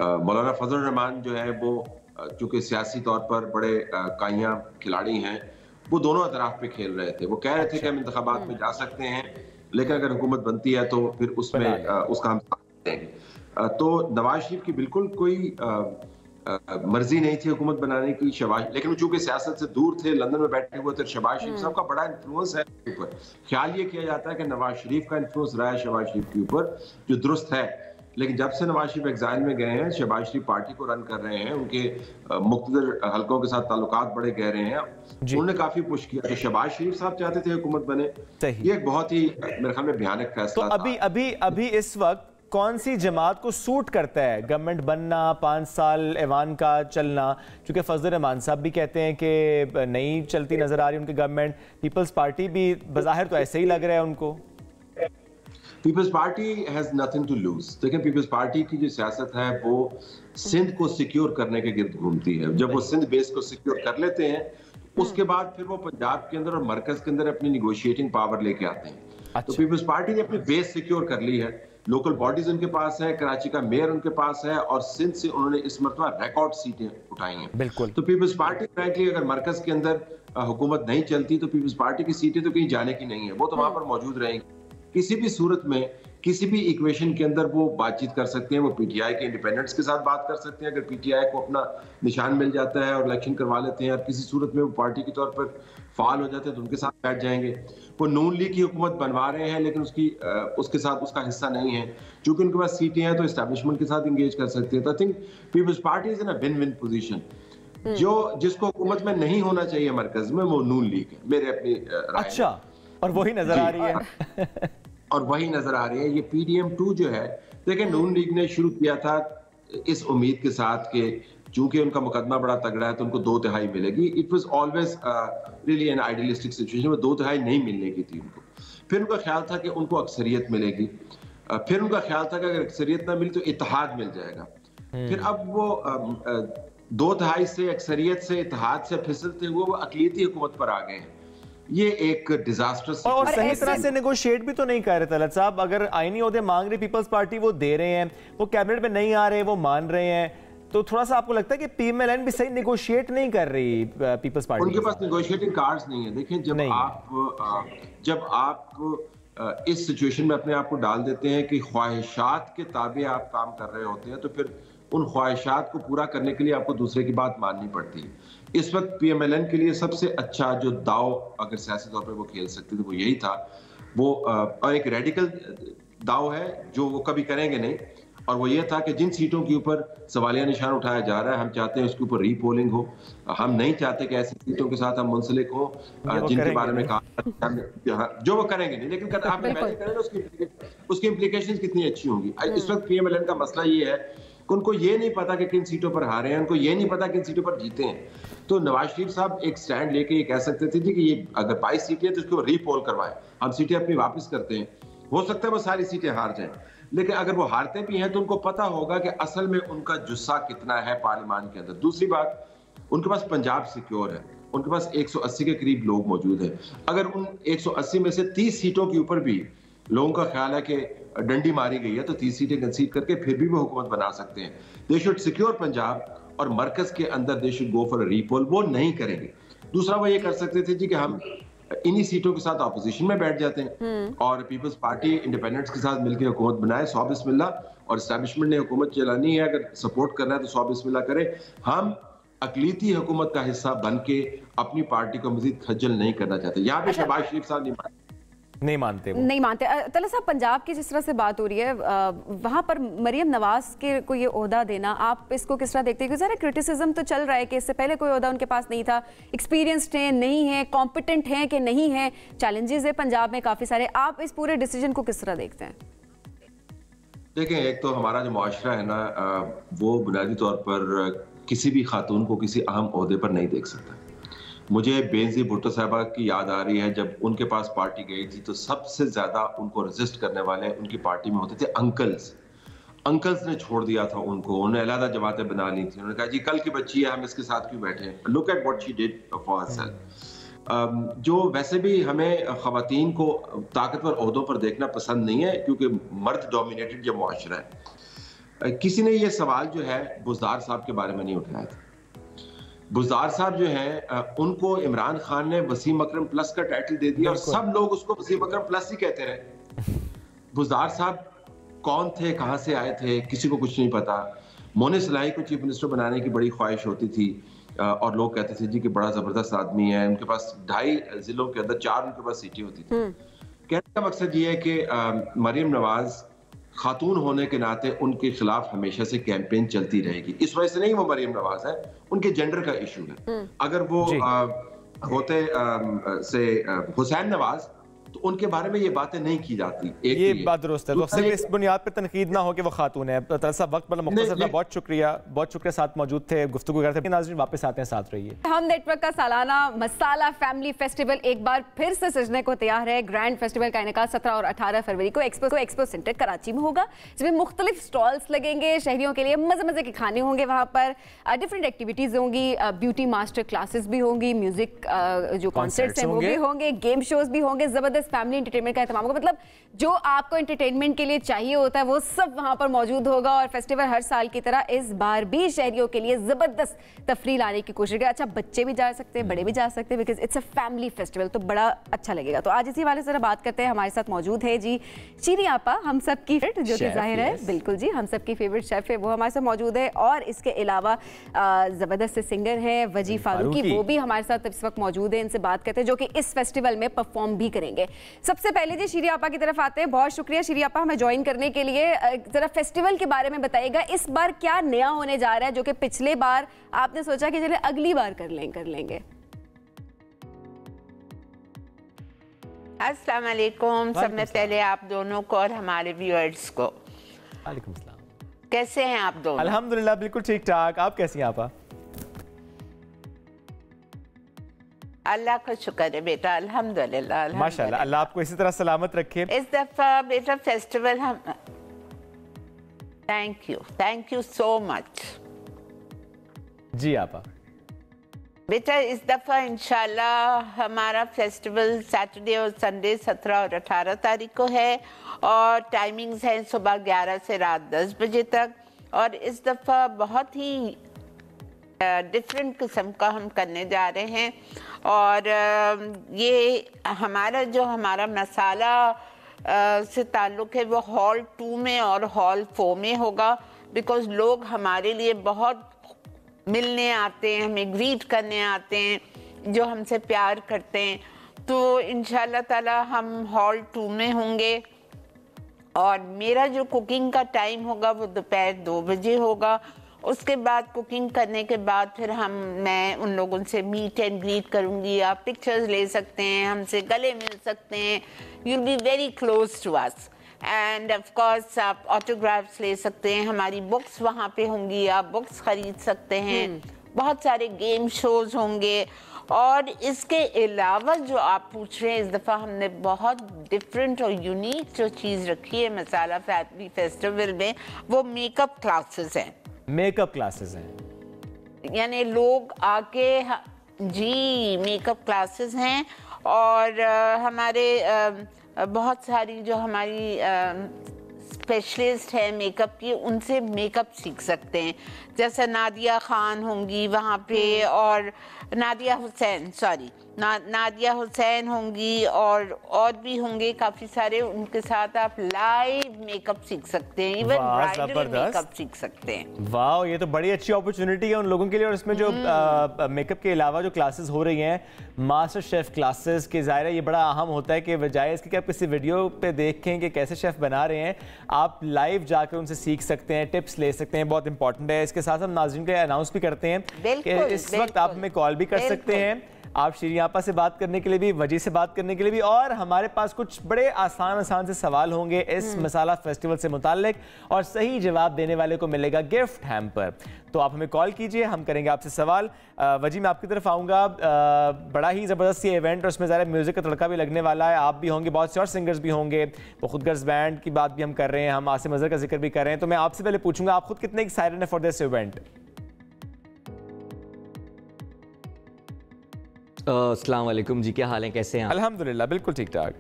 मौलाना फजलुर रहमान जो है वो चूंकि सियासी तौर पर बड़े काइयां खिलाड़ी हैं, वो दोनों अतराफ पे खेल रहे थे। वो कह रहे थे कि हम इंतखाबात में जा सकते हैं, लेकिन अगर हुकूमत बनती है तो फिर उसमें उसका हम साथ देंगे। तो नवाज शरीफ की बिल्कुल कोई मर्जी नहीं थी हुकूमत बनाने की शहबाज, लेकिन चूंकि सियासत से दूर थे, लंदन में बैठे हुए थे, शहबाज शरीफ साहब का बड़ा इन्फ्लुएंस है ऊपर। ख्याल ये किया जाता है कि नवाज शरीफ का इन्फ्लुएंस रहा है शहबाज शरीफ के ऊपर, जो दुरुस्त है। लेकिन जब से नवाज शरीफ एग्जाइल में गए हैं, शहबाज शरीफ पार्टी को रन कर रहे हैं, उनके मुख्तलिफ हलकों के साथ ताल्लुकात बड़े गहरे हैं, उन्होंने काफी पुश किया कि शहबाज शरीफ साहब चाहते थे हुकूमत बने। ये एक बहुत ही मेरे ख्याल में भयानक फैसला था। अभी इस वक्त कौन सी जमात को सूट करता है गवर्नमेंट बनना, 5 साल ऐवान का चलना? क्योंकि फजलुर रहमान साहब भी कहते हैं कि नहीं चलती नजर आ रही उनकी गवर्नमेंट, पीपल्स पार्टी भी बज़ाहिर तो ऐसे ही लग रहा है उनको। Peoples Party has nothing to lose. देखिए, पीपल्स पार्टी की जो सियासत है वो सिंध को सिक्योर करने के गिर्द घूमती है। जब वो सिंध बेस को सिक्योर कर लेते हैं, उसके बाद फिर वो पंजाब के अंदर और मरकज के अंदर अपनी निगोशिएटिंग पावर लेके आते हैं। अच्छा। तो पीपल्स पार्टी ने अपनी बेस सिक्योर कर ली है, लोकल बॉडीज उनके पास है, कराची का मेयर उनके पास है, और सिंध से उन्होंने इस मरतबा रिकॉर्ड सीटें उठाई हैं। बिल्कुल। तो पीपल्स पार्टी फ्रैंकली अगर मरकज के अंदर हुकूमत नहीं चलती तो पीपल्स पार्टी की सीटें तो कहीं जाने की नहीं है, वो तो वहां पर मौजूद रहेंगी। किसी भी सूरत में, किसी भी इक्वेशन के अंदर वो बातचीत कर सकते हैं, वो पीटीआई के इंडिपेंडेंट्स के साथ बात कर सकते हैं। अगर पीटीआई को अपना निशान मिल जाता है और इलेक्शन करवा लेते हैं और किसी सूरत में वो पार्टी के तौर पर फाल हो जाते हैं तो उनके साथ बैठ जाएंगे। वो नून लीग की हुकूमत बनवा रहे हैं, लेकिन उसके साथ उसका हिस्सा नहीं है। चूंकि उनके पास सीटें हैं तो एस्टैब्लिशमेंट के साथ इंगेज कर सकते हैं। तो I think Peoples Party is in a win win position. जिसको हुकूमत में नहीं होना चाहिए मरकज में, वो नून लीग है, मेरे अपनी राय। अच्छा, और वही नजर आ रही है और वही नजर आ रही है। ये PDM2 जो है, देखिए नून लीग ने शुरू किया था इस उम्मीद के साथ कि चूंकि उनका मुकदमा बड़ा तगड़ा है तो उनको 2/3 मिलेगी। It was always really an idealistic situation में 2/3 नहीं मिलने की थी उनको। फिर उनका ख्याल था कि उनको अक्सरियत मिलेगी, फिर उनका ख्याल था कि अगर अक्सरियत ना मिली तो इत्तेहाद मिल जाएगा। फिर अब वो 2/3 से अक्सरियत से इत्तेहाद से फिसलते हुए वो अक़लियती हुकूमत पर आ गए हैं। ये एक डिजास्टर्स और सही तरह से नेगोशिएट भी तो नहीं कर रहे तलत साहब। अगर आईनी ओहदे मांग रही पीपल्स पार्टी वो दे रहे हैं, वो कैबिनेट में नहीं आ रहे, वो मान रहे हैं, तो थोड़ा सा आपको लगता है कि पीएमएलएन भी सही नेगोशिएट नहीं कर रही पीपल्स पार्टी? उनके पास नेगोशिएटिंग कार्ड्स नहीं है। देखिए, जब आप इस सिचुएशन में अपने आप को डाल देते हैं कि ख्वाहिशात के ताबे आप काम कर रहे होते हैं, तो फिर उन ख्वाहिशात को पूरा करने के लिए आपको दूसरे की बात माननी पड़ती है। इस वक्त पीएमएलएन के लिए सबसे अच्छा जो दाव अगर सियासी तौर पर वो खेल सकते थे वो यही था। वो और एक रेडिकल दाव है जो वो कभी करेंगे नहीं, और वो ये था कि जिन सीटों के ऊपर सवालिया निशान उठाया जा रहा है, हम चाहते हैं उसके ऊपर रीपोलिंग हो। हम नहीं चाहते कि ऐसी सीटों के साथ हम मुंसलिक हो जिनके बारे में कहा जो वो करेंगे नहीं, लेकिन आप इमेजिन करें उसकी इम्प्लीकेशंस कितनी अच्छी होंगी। इस वक्त पीएमएलएन का मसला ये है कि उनको ये नहीं पता कि किन सीटों पर हारे हैं, उनको ये नहीं पता किन सीटों पर जीते हैं। तो नवाज शरीफ साहब एक स्टैंड लेके ये कह सकते थे कि ये अगर 22 सीटें तो इसको रीपोल करवाएं, हम सीटें अपनी वापस करते हैं। हो सकता है वो सारी सीटें हार जाएं, लेकिन अगर वो हारते भी हैं तो उनको पता होगा कि असल में उनका जुस्सा कितना है पार्लियामान के अंदर। दूसरी बात, उनके पास पंजाब सिक्योर है, उनके पास 180 के करीब लोग मौजूद हैं। अगर उन 180 में से 30 सीटों के ऊपर भी लोगों का ख्याल है कि डंडी मारी गई है तो 30 सीटें कंसीड करके फिर भी वो हुकूमत बना सकते हैं। दे शुड सिक्योर पंजाब, और मरकज के अंदर they should go for repoll. वो नहीं करेंगे। दूसरा वो ये कर सकते थे जी कि हम इन्हीं सीटों के साथ ऑपोजिशन में बैठ जाते हैं और पीपल्स पार्टी इंडिपेंडेंट्स के साथ मिलकर हुकूमत बनाए, सौ बिस्मिल्लाह, और एस्टैब्लिशमेंट ने हुकूमत चलानी है, अगर सपोर्ट करना है तो सौ बिस्मिल्लाह करे। हम अक़लियती हुकूमत का हिस्सा बन के अपनी पार्टी को मजीद खज्जल नहीं करना चाहते। यहाँ पे शहबाज शरीफ साहब नहीं मानते तलत साहब, पंजाब की जिस तरह से बात हो रही है वहाँ पर मरियम नवाज के को ये ओहदा देना, आप इसको किस तरह देखते हैं? क्योंकि ज़रा क्रिटिसिज्म तो चल रहा है कि इससे पहले कोई ओहदा उनके पास नहीं था, एक्सपीरियंस्ड हैं नहीं है, कॉम्पिटेंट हैं कि नहीं है, चैलेंजेस है पंजाब में काफ़ी सारे। आप इस पूरे डिसीजन को किस तरह देखते हैं? देखें, एक तो हमारा जो मुआशरा है ना, वो बुनियादी तौर पर किसी भी खातून को किसी अहम ओहदे पर नहीं देख सकता। मुझे बेनज़ीर भुट्टो साहबा की याद आ रही है, जब उनके पास पार्टी गई थी तो सबसे ज्यादा उनको रेजिस्ट करने वाले उनकी पार्टी में होते थे अंकल्स ने छोड़ दिया था उनको, उन्हें अलग जमातें बना ली थी। उन्होंने कहा जी कल की बच्ची है, हम इसके साथ क्यों बैठे। Look at what she did for herself. जो वैसे भी हमें खवातीन को ताकतवर ओहदों पर देखना पसंद नहीं है, क्योंकि मर्द डोमिनेटेड जो मुआशरा है। किसी ने ये सवाल जो है बुज़दार साहब के बारे में नहीं उठाया था। बुज़दार साहब जो हैं, उनको इमरान खान ने वसीम अकरम प्लस का टाइटल दे दिया और सब लोग उसको वसीम अकरम प्लस ही कहते रहे। बुज़दार साहब कौन थे, कहां से आए थे, किसी को कुछ नहीं पता। मोने सलाही को चीफ मिनिस्टर बनाने की बड़ी ख्वाहिश होती थी और लोग कहते थे जी कि बड़ा जबरदस्त आदमी है। उनके पास 2.5 जिलों के अंदर 4 उनके पास सीटें होती थी। कहने का मकसद ये है कि मरियम नवाज खातून होने के नाते उनके खिलाफ हमेशा से कैंपेन चलती रहेगी। इस वजह से नहीं वो मरियम नवाज है, उनके जेंडर का इशू है। अगर वो होते से हुसैन नवाज तो उनके बारे में ये बातें नहीं की जाती। ये बात दुरुस्त है। तो सिर्फ इस बुनियाद पर तनकीद ना हो कि वो खातून है। वक्त मतलब मुख्तसर था, बहुत शुक्रिया साथ मौजूद थे, गुफ्तगू करते थे। नाज़रीन वापस आते हैं, साथ रहिए। हम नेटवर्क का सालाना मसाला फैमिली फेस्टिवल एक बार फिर से सजने को तैयार है। ग्रैंड फेस्टिवल का इनेकाद 17 और 18 फरवरी को एक्सपो सेंटर कराची में होगा, जिसमें मुख्तलिफ स्टॉल्स लगेंगे। शहरियों के लिए मजे मजे के खाने होंगे वहाँ पर, डिफरेंट एक्टिविटीज होंगी, ब्यूटी मास्टर क्लासेस भी होंगी, म्यूजिक जो कॉन्सर्ट्स हैं वो भी होंगे, गेम शोज भी होंगे, जबरदस्त फैमिली एंटरटेनमेंट का एहतमाम होगा। मतलब जो आपको एंटरटेनमेंट के लिए चाहिए होता है वो सब वहां पर मौजूद होगा। और फेस्टिवल हर साल की तरह इस बार भी शहरियों के लिए जबरदस्त तफरीह लाने की कोशिश करेगा। अच्छा, बच्चे भी जा सकते हैं, बड़े भी जा सकते हैं, because it's a family festival, तो बड़ा अच्छा लगेगा। तो आज इसी वाले से बात करते हैं। हमारे साथ मौजूद है जी शीरी आपा, हम सब की फेवरेट, जो कि जाहिर है बिल्कुल जी हम सब की फेवरेट शेफ है, वो हमारे साथ मौजूद है। और इसके अलावा जबरदस्त सिंगर हैं वजी फारूकी, वो भी हमारे साथ इस वक्त मौजूद है। इनसे बात करते हैं, जो कि इस फेस्टिवल में परफॉर्म भी करेंगे। सबसे पहले जी शीरी आपा की तरफ आते हैं। बहुत शुक्रिया शीरी आपा हमें ज्वाइन करने के लिए। जरा फेस्टिवल के बारे में बताइएगा, इस बार क्या नया होने जा रहा है जो कि पिछले बार आपने सोचा कि चलिए अगली बार कर लेंगे। अस्सलाम वालेकुम। सबसे पहले आप दोनों को और हमारे व्यूअर्स को वालेकुम सलाम। कैसे हैं आप दोनों? अल्हम्दुलिल्लाह बिल्कुल ठीक ठाक। आप कैसी हैं आपा? अल्लाह का शुक्र है बेटा, अल्हम्दुलिल्लाह माशाल्लाह। अल्लाह आपको इसी तरह सलामत रखे। इस दफा बेटा festival thank you so much. जी आपा। बेटा इस दफ़ा इंशाल्लाह हमारा फेस्टिवल सैटरडे और संडे 17 और 18 तारीख को है और टाइमिंग्स हैं सुबह 11 से रात 10 बजे तक। और इस दफ़ा बहुत ही डिफरेंट किस्म का हम करने जा रहे हैं। और ये हमारा मसाला से ताल्लुक़ है वो हॉल 2 में और हॉल 4 में होगा, बिकॉज़ लोग हमारे लिए बहुत मिलने आते हैं, हमें ग्रीट करने आते हैं, जो हमसे प्यार करते हैं। तो इंशाल्लाह ताला हम हॉल 2 में होंगे और मेरा जो कुकिंग का टाइम होगा वो दोपहर 2 बजे होगा। उसके बाद कुकिंग करने के बाद फिर मैं उन लोगों से मीट एंड ग्रीट करूँगी। आप पिक्चर्स ले सकते हैं, हमसे गले मिल सकते हैं, you will be very close to us and of course आप ऑटोग्राफ्स ले सकते हैं। हमारी बुक्स वहाँ पे होंगी, आप बुक्स खरीद सकते हैं। बहुत सारे गेम शोज होंगे। और इसके अलावा जो आप पूछ रहे हैं, इस दफ़ा हमने बहुत डिफरेंट और यूनिक जो चीज़ रखी है मसाला फैमिली फेस्टिवल में, वो मेकअप क्लासेस हैं। मेकअप क्लासेस हैं, यानी लोग आके जी मेकअप क्लासेस हैं। और हमारे बहुत सारी जो हमारी स्पेशलिस्ट है मेकअप की, उनसे मेकअप सीख सकते हैं। जैसे नादिया खान होंगी वहाँ पे और नादिया हुसैन होंगी और भी होंगे काफ़ी सारे। उनके साथ आप लाइव मेकअप सीख सकते हैं, इवन ब्राइडल मेकअप सीख सकते हैं। वाह, ये तो बड़ी अच्छी अपॉर्चुनिटी है उन लोगों के लिए। और इसमें जो मेकअप के अलावा जो क्लासेस हो रही हैं, मास्टर शेफ क्लासेस के, ज़ाहिर है ये बड़ा अहम होता है कि बजाय इसके कि आप किसी वीडियो पे देखें कि कैसे शेफ बना रहे हैं, आप लाइव जाकर उनसे सीख सकते हैं, टिप्स ले सकते हैं। बहुत इंपॉर्टेंट है। इसके साथ हम नाज़रीन के अनाउंस भी करते हैं कि इस वक्त आप हमें कॉल भी कर सकते हैं, आप शीरीन आपा से बात करने के लिए भी, वजी से बात करने के लिए भी। और हमारे पास कुछ बड़े आसान से सवाल होंगे इस मसाला फेस्टिवल से मुताल्लिक, और सही जवाब देने वाले को मिलेगा गिफ्ट हैम्पर। तो आप हमें कॉल कीजिए, हम करेंगे आपसे सवाल। वजी मैं आपकी तरफ आऊँगा। बड़ा ही ज़बरदस्त ये इवेंट, और उसमें ज़रा म्यूज़िक का तड़का भी लगने वाला है। आप भी होंगे, बहुत से और सिंगर्स भी होंगे। वो खुदगर्ज बैंड की बात भी हम कर रहे हैं, हम आसिम अज़हर का जिक्र भी कर रहे हैं। तो मैं आपसे पहले पूछूंगा, आप खुद कितने एक्साइटेड हैं फॉर दिस इवेंट? अस्सलाम वालेकुम जी, क्या हाल है, कैसे हैं आप? अल्हम्दुलिल्लाह बिल्कुल ठीक ठाक।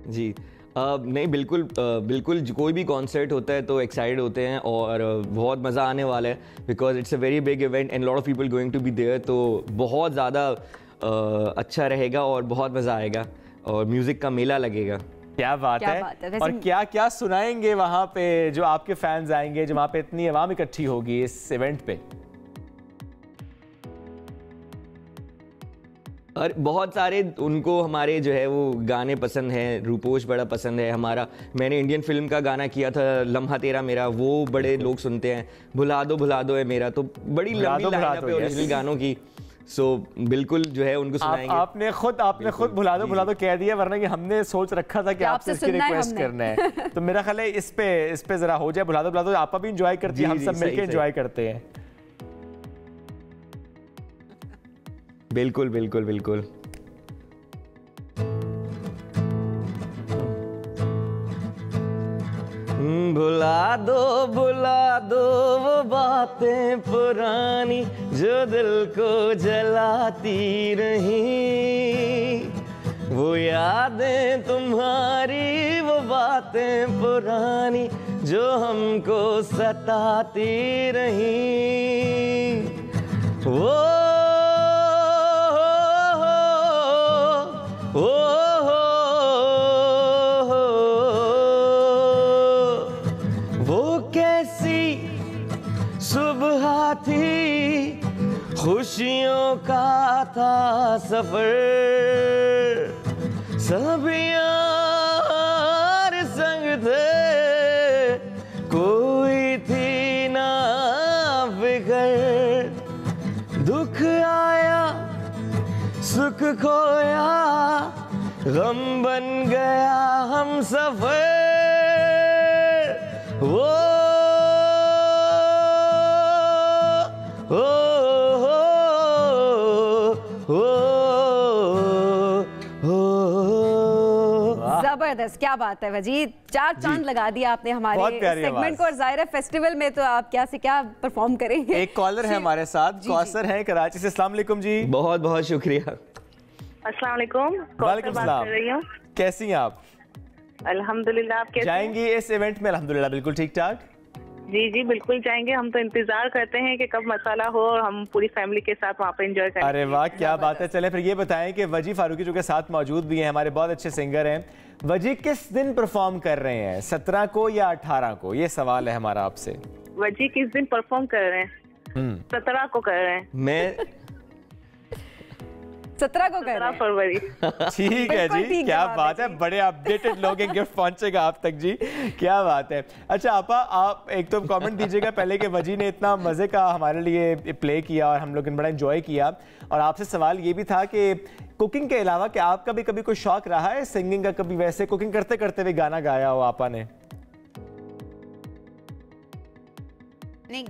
जी नहीं, बिल्कुल कोई भी कॉन्सर्ट होता है तो एक्साइटेड होते हैं और बहुत मज़ा आने वाला है, because it's a very big event and lot of people going to be there. तो बहुत ज़्यादा अच्छा रहेगा और बहुत मज़ा आएगा और म्यूज़िक का मेला लगेगा। क्या बात है। और क्या क्या सुनाएंगे वहाँ पे जो आपके फैंस आएंगे, जो वहाँ पे इतनी आवाम इकट्ठी होगी इस इवेंट पे? और बहुत सारे उनको हमारे जो है वो गाने पसंद हैं। रूपोश बड़ा पसंद है हमारा। मैंने इंडियन फिल्म का गाना किया था लम्हा तेरा मेरा, वो बड़े लोग सुनते हैं। भुला दो है मेरा, तो बड़ी लंबी लाइन पे ओरिजिनल गानों की। सो बिल्कुल जो है उनको सुनाएंगे। आपने खुद भुला दो कह दिया, वरना कि हमने सोच रखा था कि आपसे इसकी रिक्वेस्ट करना है। तो मेरा ख्याल है इस पे जरा हो जाए। भुला दो आप भी इंजॉय करती हैं, हम सब मिलकर इंजॉय करते हैं। बिल्कुल। भुला दो वो बातें पुरानी जो दिल को जलाती रही, वो यादें तुम्हारी, वो बातें पुरानी जो हमको सताती रही। वो कैसी सुबह थी, खुशियों का था सफर, सब यार संग थे, कोई थी ना फिकर। दुख आया सुख खोया, गम बन गया हम सफर। जबरदस्त, क्या बात है वजी, 4 चांद लगा दिया आपने हमारे सेगमेंट को। और जाहिर है फेस्टिवल में तो आप क्या से क्या परफॉर्म करेंगे। एक कॉलर है हमारे साथ, कौसर है कराची से। अस्सलाम वालेकुम जी। बहुत बहुत शुक्रिया। अस्सलाम वालेकुम। वालेकुम सलाम, कैसी हैं आप? अल्हम्दुलिल्लाह, आप कैसे जाएंगी इस इवेंट में? अल्हम्दुलिल्लाह बिल्कुल ठीक ठाक। जी जी बिल्कुल जाएंगे, हम तो इंतजार करते हैं कि कब मसाला हो और हम पूरी फैमिली के साथ वहाँ पे एंजॉय करें। अरे वाह क्या बात है। चले फिर ये बताएं कि वजी फारूकी जो के साथ मौजूद भी हैं, हमारे बहुत अच्छे सिंगर हैं, वजी किस दिन परफॉर्म कर रहे हैं, 17 को या 18 को? ये सवाल है हमारा आपसे। वजी किस दिन परफॉर्म कर रहे हैं? 17 को कर रहे हैं। मैं 17 को कर रहे हैं। फरवरी। ठीक है जी, क्या बात है, बड़े अपडेटेड लोग हैं, गिफ्ट पहुंचेगा आप तक जी, क्या बात है। अच्छा आपा, आप एक तो कमेंट दीजिएगा पहले कि वजी ने इतना मजे का हमारे लिए प्ले किया और हम लोग ने बड़ा एंजॉय किया, और आपसे सवाल ये भी था कि कुकिंग के अलावा क्या आपका भी कभी कोई शौक रहा है सिंगिंग का? कभी वैसे कुकिंग करते करते भी गाना गाया हो आपा ने? नहीं,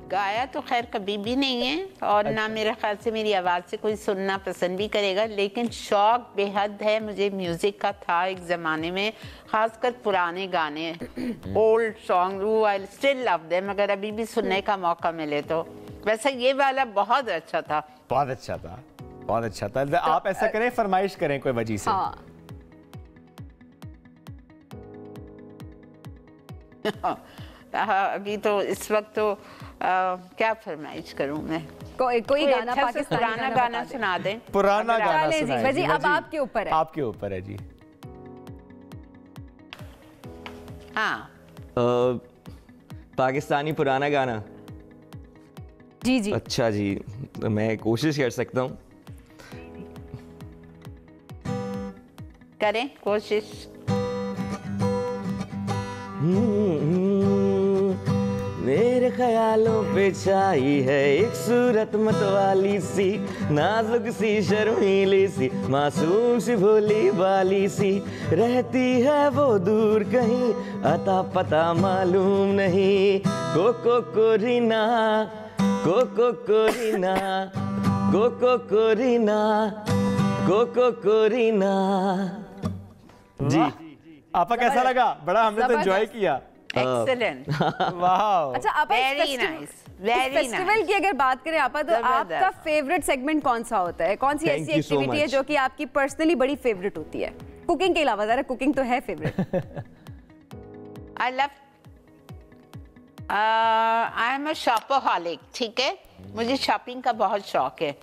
गाया तो खैर कभी भी नहीं है, और ना मेरे ख्याल से मेरी आवाज़ से कोई सुनना पसंद भी करेगा, लेकिन शौक बेहद है मुझे म्यूज़िक का। था एक ज़माने में, खासकर पुराने गाने, ओल्ड सॉन्ग, वो आई स्टिल लव देम, अगर अभी भी सुनने का मौका मिले तो। वैसे ये वाला बहुत अच्छा था। बहुत अच्छा था, बहुत अच्छा था। तो आप ऐसा करें, फरमाइश करें कोई वजी से। अभी तो इस वक्त तो क्या फरमाइश करूं मैं? कोई गाना, पाकिस्तानी पुराना गाना सुना दें। पुराना गाना सुनाएं जी। अब आपके ऊपर है, आपके ऊपर है जी। हाँ, पाकिस्तानी पुराना गाना। जी जी। अच्छा जी, तो मैं कोशिश कर सकता हूँ। करें कोशिश। मेरे ख्यालों पे छाई है एक सूरत मतवाली सी, नाजुक सी शर्मीली सी, मासूम सी भोली बाली सी, रहती है वो दूर कहीं, अता पता मालूम नहीं। कोको कोरीना, कोको कोरीना, कोको कोरीना, कोको कोरीना। जी आपा कैसा लगा? बड़ा हमने तो एंजॉय किया। एक्सीलेंट, वाह। अच्छा आप very nice, very nice. Festival की अगर बात करें आपा, तो आपका फेवरेट सेगमेंट कौन सा होता है? कौन सी ऐसी एक्टिविटी है जो कि आपकी पर्सनली बड़ी फेवरेट होती है कुकिंग के अलावा? जरा कुकिंग तो है favourite. I love, I am a शॉपaholic, ठीक है, मुझे शॉपिंग का बहुत शौक है,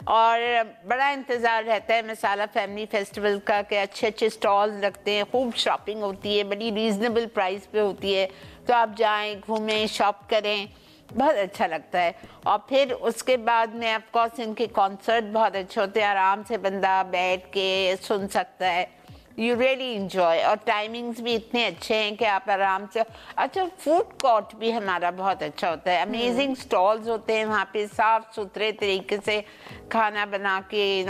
और बड़ा इंतज़ार रहता है मसाला फैमिली फेस्टिवल का कि अच्छे अच्छे स्टॉल्स लगते हैं, खूब शॉपिंग होती है, बड़ी रीज़नेबल प्राइस पे होती है, तो आप जाएं, घूमें, शॉप करें, बहुत अच्छा लगता है। और फिर उसके बाद में ऑफ कोर्स इनके कॉन्सर्ट बहुत अच्छे होते हैं, आराम से बंदा बैठ के सुन सकता है, यू रियली इंजॉय, और टाइमिंग्स भी इतने अच्छे हैं कि आप आराम से। अच्छा, फूड कोर्ट भी हमारा बहुत अच्छा होता है, अमेजिंग स्टॉल्स होते हैं वहाँ पे, साफ सुथरे तरीके से खाना बना के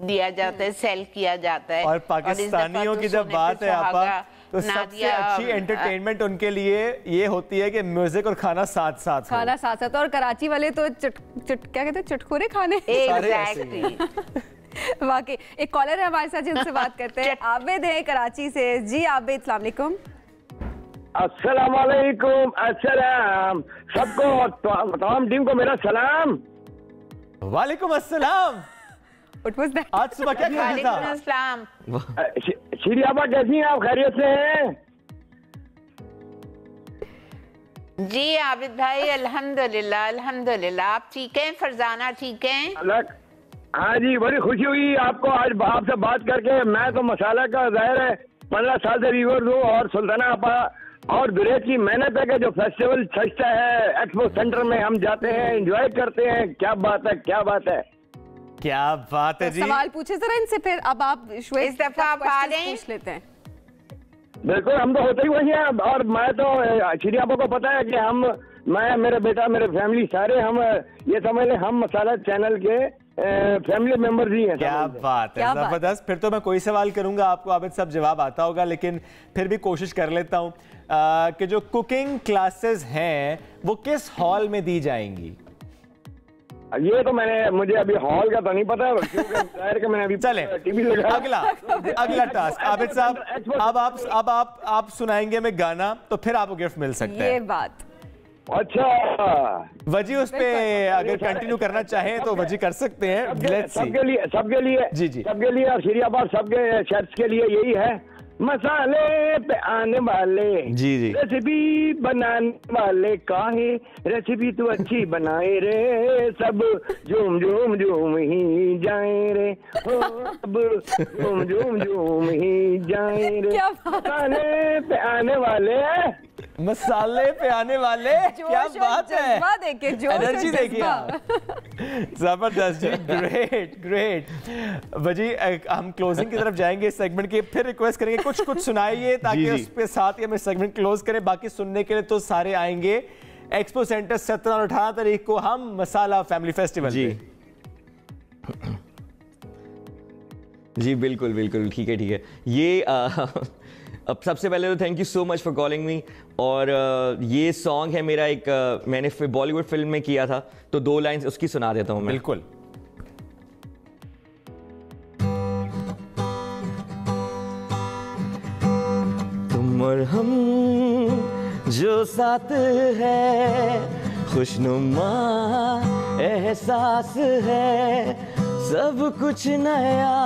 दिया जाता है, सेल किया जाता है। और पाकिस्तानियों की जब बात है आपा, तो सबसे अच्छी एंटरटेनमेट उनके लिए ये होती है कि म्यूजिक और खाना साथ साथ, खाना साथ साथ। और कराची वाले तो क्या कहते हैं, चटखोरे खाने। एग्जैक्टली। वाकई। एक कॉलर है हमारे साथ जिनसे बात करते हैं, आबिद है कराची से। जी आबिद, अस्सलाम वालेकुम। अस्सलाम वालेकुम। अस्सलाम सबको, तमाम टीम को मेरा सलाम। वालेकुम अस्सलाम। आज सुबह क्या खाया था? वालेकुम अस्सलाम। श्री आपा कैसी हैं आप? खैरियत से हैं? जी आबिद भाई, अल्हम्दुलिल्लाह अल्हम्दुलिल्लाह। आप ठीक हैं? फरजाना ठीक हैं? हाँ जी, बड़ी खुशी हुई आपको आज आपसे बात करके। मैं तो मसाला का ज़ाहिर है 15 साल से व्यूअर्स हूँ, और सुल्ताना आपा और दुरेश की मेहनत है कि जो फेस्टिवल सजता है एक्सपो सेंटर में, हम जाते हैं, एंजॉय करते हैं। क्या बात है, क्या बात है, क्या बात है जी। सवाल पूछे जरा इनसे, फिर अब आप इस दफा आप आ रहे हैं, पूछ लेते हैं। बिल्कुल, हम तो होते ही वही हैं। और मैं तो श्री आपा को पता है कि हम, मैं, मेरा बेटा, मेरे फैमिली सारे, हम ये समझ लें हम मसाला चैनल के फैमिली मेंबर्स ही हैं। क्या बात है, जबरदस्त। फिर तो मैं कोई सवाल करूंगा आपको आबिद सब जवाब आता होगा, लेकिन फिर भी कोशिश कर लेता हूं कि जो कुकिंग क्लासेस हैं वो किस हॉल में दी जाएंगी? ये तो मुझे अभी हॉल का तो नहीं पता, क्योंकि मैंने अभी चले टीवी लगा। अगला टास्क आबिद साहब, अब आप सुनाएंगे हमें गाना, तो फिर आपको गिफ्ट मिल सकता है। ये बात अच्छा, वजी उस पे अगर कंटिन्यू करना चाहें तो वजी कर सकते हैं। सबके लिए जी जी सबके लिए और सीरियाबाद सबके शख्स के लिए यही है, मसाले पे आने वाले जी जी रेसिपी बनाने वाले काहे रेसिपी तो अच्छी बनाए रे, सब झूम झूम झूम ही जाए रे, हो सब झूम झूम झूम ही जाए रे, मसाले पे आने वाले, मसाले पे आने वाले, क्या बात है, एनर्जी देखिए जबरदस्त जी, ग्रेट। वजी हम क्लोजिंग की तरफ जाएंगे इस सेगमेंट की, फिर रिक्वेस्ट करेंगे कुछ सुनाइए ताकि उस पे साथ ही हमें सेगमेंट क्लोज करें। बाकी सुनने के लिए तो सारे आएंगे एक्सपो सेंटर 17 और 18 तारीख को हम मसाला फैमिली फेस्टिवल जी जी बिल्कुल ठीक है। ये अब सबसे पहले तो thank you so much for calling me. और ये सॉन्ग है मेरा एक मैंने बॉलीवुड फिल्म में किया था, तो 2 लाइन्स उसकी सुना देता हूँ मैं। बिल्कुल। तुम और हम जो साथ है, खुशनुमा एहसास है, सब कुछ नया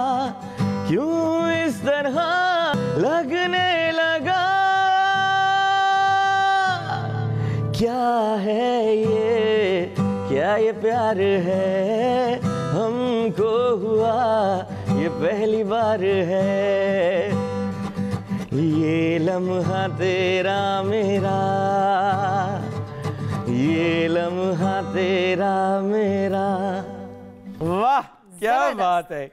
क्यों इस तरह लगने लगा, क्या है ये, क्या ये प्यार है, हमको हुआ ये पहली बार है, ये लम्हा तेरा मेरा, ये लम्हा तेरा मेरा। वाह क्या बात है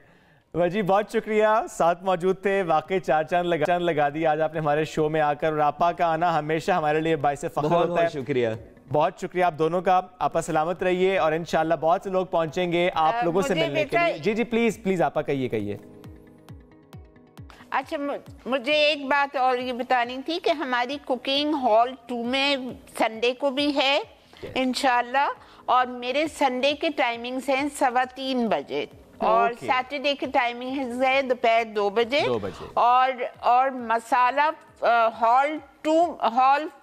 वजी, बहुत शुक्रिया, साथ मौजूद थे, वाकई 4 चांद लगा दी आज आपने हमारे शो में आकर, और आपा का आना हमेशा हमारे लिए बाइस फख्र होता है। शुक्रिया, बहुत शुक्रिया आप दोनों का। आपा सलामत रहिए और इंशाल्लाह बहुत से लोग पहुंचेंगे आप लोगों से मिलने के लिए। जी प्लीज आपा कहिए। अच्छा, मुझे एक बात और ये बतानी थी कि हमारी कुकिंग हॉल 2 में संडे को भी है इंशाल्लाह, और मेरे संडे के टाइमिंग्स हैं 3:15 बजे, और सैटरडे की टाइमिंग है दोपहर 2 बजे, और मसाला हॉल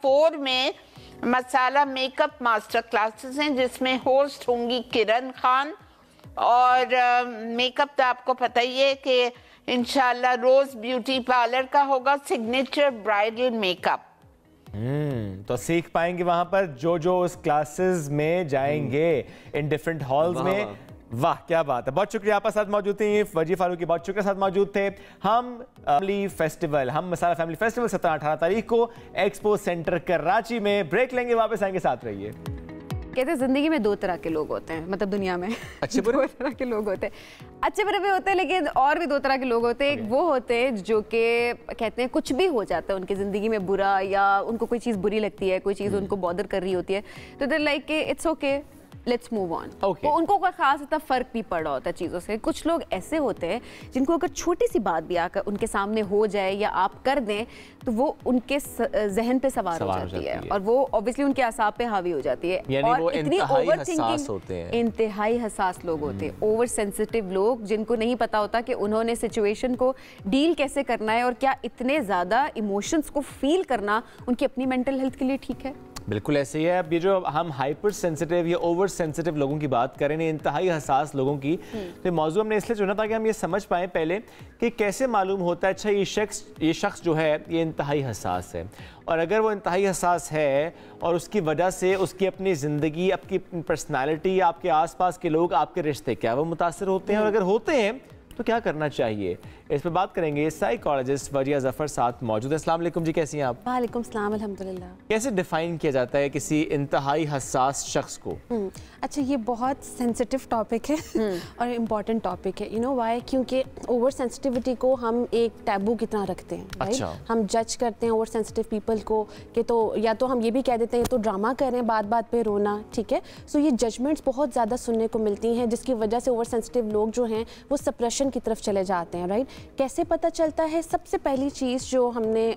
4 में मसाला मेकअप मास्टर क्लासेस हैं, जिसमें होस्ट होंगी किरण खान, और मेकअप तो आपको पता ही है कि इंशाल्लाह रोज ब्यूटी पार्लर का होगा सिग्नेचर ब्राइडल मेकअप। तो सीख पाएंगे वहां पर जो उस क्लासेस में जाएंगे इन डिफरेंट हॉल्स में। वाह क्या बात है, बहुत शुक्रिया आपका साथ मौजूद थे वजी फारूकी, बहुत शुक्रिया साथ मौजूद थे। हम फैमिली फेस्टिवल, हम मसाला फैमिली फेस्टिवल 17-18 तारीख को एक्सपो सेंटर कराची में, ब्रेक लेंगे वापस आएंगे, साथ रहिए। कहते हैं जिंदगी में 2 तरह के लोग होते हैं, मतलब दुनिया में अच्छे बुरे 2 तरह के लोग होते हैं, अच्छे बुरे भी होते हैं, लेकिन और भी 2 तरह के लोग होते हैं। एक वो होते हैं जो कि कहते हैं कुछ भी हो जाता है उनकी जिंदगी में बुरा, या उनको कोई चीज़ बुरी लगती है, कोई चीज़ उनको बॉदर कर रही होती है, तो they like it's okay, let's move on. तो उनको कोई खास इतना फर्क नहीं पड़ रहा होता चीज़ों से। कुछ लोग ऐसे होते हैं जिनको अगर छोटी सी बात भी आकर उनके सामने हो जाए या आप कर दें तो वो उनके जहन पे सवार हो जाती है, और वो ऑब्वियसली उनके असाब पे हावी हो जाती है, और इतनी ओवर थिंकिंग, इंतहाई हसास लोग होते हैं, ओवर सेंसिटिव लोग, जिनको नहीं पता होता कि उन्होंने सिचुएशन को डील कैसे करना है, और क्या इतने ज़्यादा इमोशंस को फील करना उनकी अपनी मेंटल हेल्थ के लिए ठीक है। बिल्कुल ऐसे ही है। अब ये जो हम हाइपर सेंसिटिव या ओवर सेंसिटिव लोगों की बात करें, इंतहाई हसास लोगों की, तो मौजूद हमने इसलिए चुना ताकि हम ये समझ पाएं पहले कि कैसे मालूम होता है अच्छा ये शख्स जो है ये इंतहाई हसास है, और अगर वो इंतहाई हसास है और उसकी वजह से उसकी अपनी ज़िंदगी, आपकी पर्सनैलिटी, आपके आसपास के लोग, आपके रिश्ते क्या वो मुतासर होते हैं, और अगर होते हैं तो क्या करना चाहिए, इस पर बात करेंगे। साइकोलॉजिस्ट वजिया जफर साथ मौजूद है। अस्सलाम वालेकुम जी, कैसी हैं आप? वालेकुम सलाम, अल्हम्दुलिल्लाह। कैसे डिफाइन किया जाता है किसी इंतहाई हसास शख्स को? अच्छा, ये बहुत सेंसिटिव टॉपिक है और इम्पॉर्टेंट टॉपिक है। You know why? क्योंकि ओवर सेंसिटिविटी को हम एक टैबू की तरह रखते हैं। अच्छा। हम जज करते हैं ओवर सेंसिटिव पीपल को कि तो या तो हम ये भी कह देते हैं ये तो ड्रामा कर रहे हैं, बात बात पे रोना, ठीक है। सो ये जजमेंट्स बहुत ज़्यादा सुनने को मिलती हैं, जिसकी वजह से ओवर सेंसिटिव लोग जो हैं वो सप्रेशन की तरफ चले जाते हैं, राइट। कैसे पता चलता है? सबसे पहली चीज़ जो हमने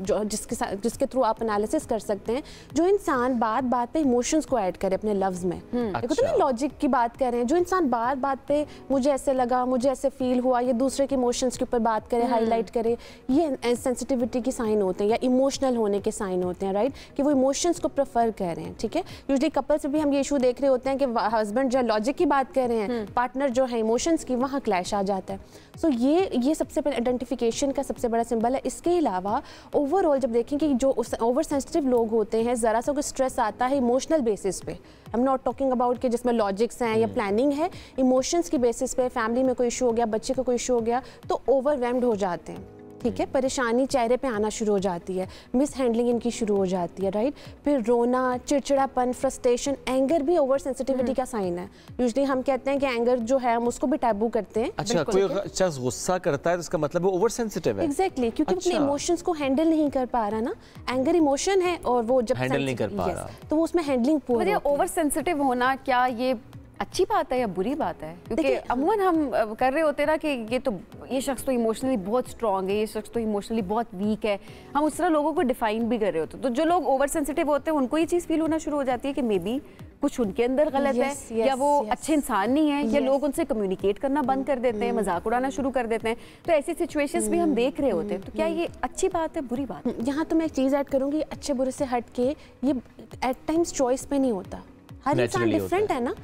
जिसके थ्रू आप एनालिसिस कर सकते हैं, जो इंसान बात बात पे इमोशंस को ऐड करे अपने लव्स में। देखो तो ना लॉजिक की बात कर रहे हैं, जो इंसान बात बात पे मुझे ऐसे लगा, मुझे ऐसे फील हुआ, ये दूसरे के इमोशंस के ऊपर बात करे, हाईलाइट करे, ये सेंसिटिविटी के साइन होते हैं या इमोशनल होने के साइन होते हैं, राइट? कि वो इमोशंस को प्रेफर कर रहे हैं, ठीक है? यूजुअली कपल्स में भी हम ये इशू देख रहे होते हैं कि हस्बैंड जो लॉजिक की बात कर रहे हैं, पार्टनर जो है इमोशंस की, वहाँ क्लैश आ जाता है। सो ये सबसे पहले आइडेंटिफिकेशन का सबसे बड़ा सिंबल है। इसके अलावा ओवरऑल जब देखें कि जो ओवर सेंसिटिव लोग होते हैं, ज़रा सा कोई स्ट्रेस आता है इमोशनल बेसिस पे, I am not talking about कि जिसमें लॉजिक्स हैं या प्लानिंग है, इमोशंस की बेसिस पे फैमिली में कोई इशू हो गया, बच्चे का कोई इशू हो गया, तो ओवरवेल्म्ड हो जाते हैं, ठीक है? परेशानी चेहरे पे आना शुरू हो जाती है, मिस हैंडलिंग इनकी शुरू हो जाती है, राइट? फिर रोना, चिड़चिड़ापन, फ्रस्ट्रेशन, एंगर भी ओवर सेंसिटिविटी का साइन है। यूजुअली हम कहते हैं कि एंगर जो है हम उसको भी टैबू करते हैं। अच्छा, कोई शख्स गुस्सा करता है तो इसका मतलब वो ओवर सेंसिटिव है? एग्जैक्टली, क्योंकि अपने इमोशंस को हैंडल नहीं कर पा रहा ना। एंगर इमोशन है और वो जब हैंडल नहीं कर पा रहा, तो वो उसमें हैंडलिंग पूरी। ओवर सेंसिटिव होना क्या ये अच्छी बात है या बुरी बात है? क्योंकि अमूमन हम कर रहे होते हैं ना कि ये शख्स तो इमोशनली बहुत स्ट्रांग है, ये शख्स तो इमोशनली बहुत वीक है, हम उस तरह लोगों को डिफाइन भी कर रहे होते हैं। तो जो लोग ओवर सेंसिटिव होते हैं उनको ये चीज़ फील होना शुरू हो जाती है कि मे बी कुछ उनके अंदर गलत है, या वो अच्छे इंसान नहीं है, या लोग उनसे कम्युनिकेट करना बंद कर देते हैं, मजाक उड़ाना शुरू कर देते हैं। तो ऐसी सिचुएशंस भी हम देख रहे होते हैं। तो क्या ये अच्छी बात है, बुरी बात है? यहाँ तो मैं एक चीज़ ऐड करूँगी, अच्छे बुरे से हट के ये एट टाइम्स चॉइस पे नहीं होता, हर इंसान डिफरेंट है ना।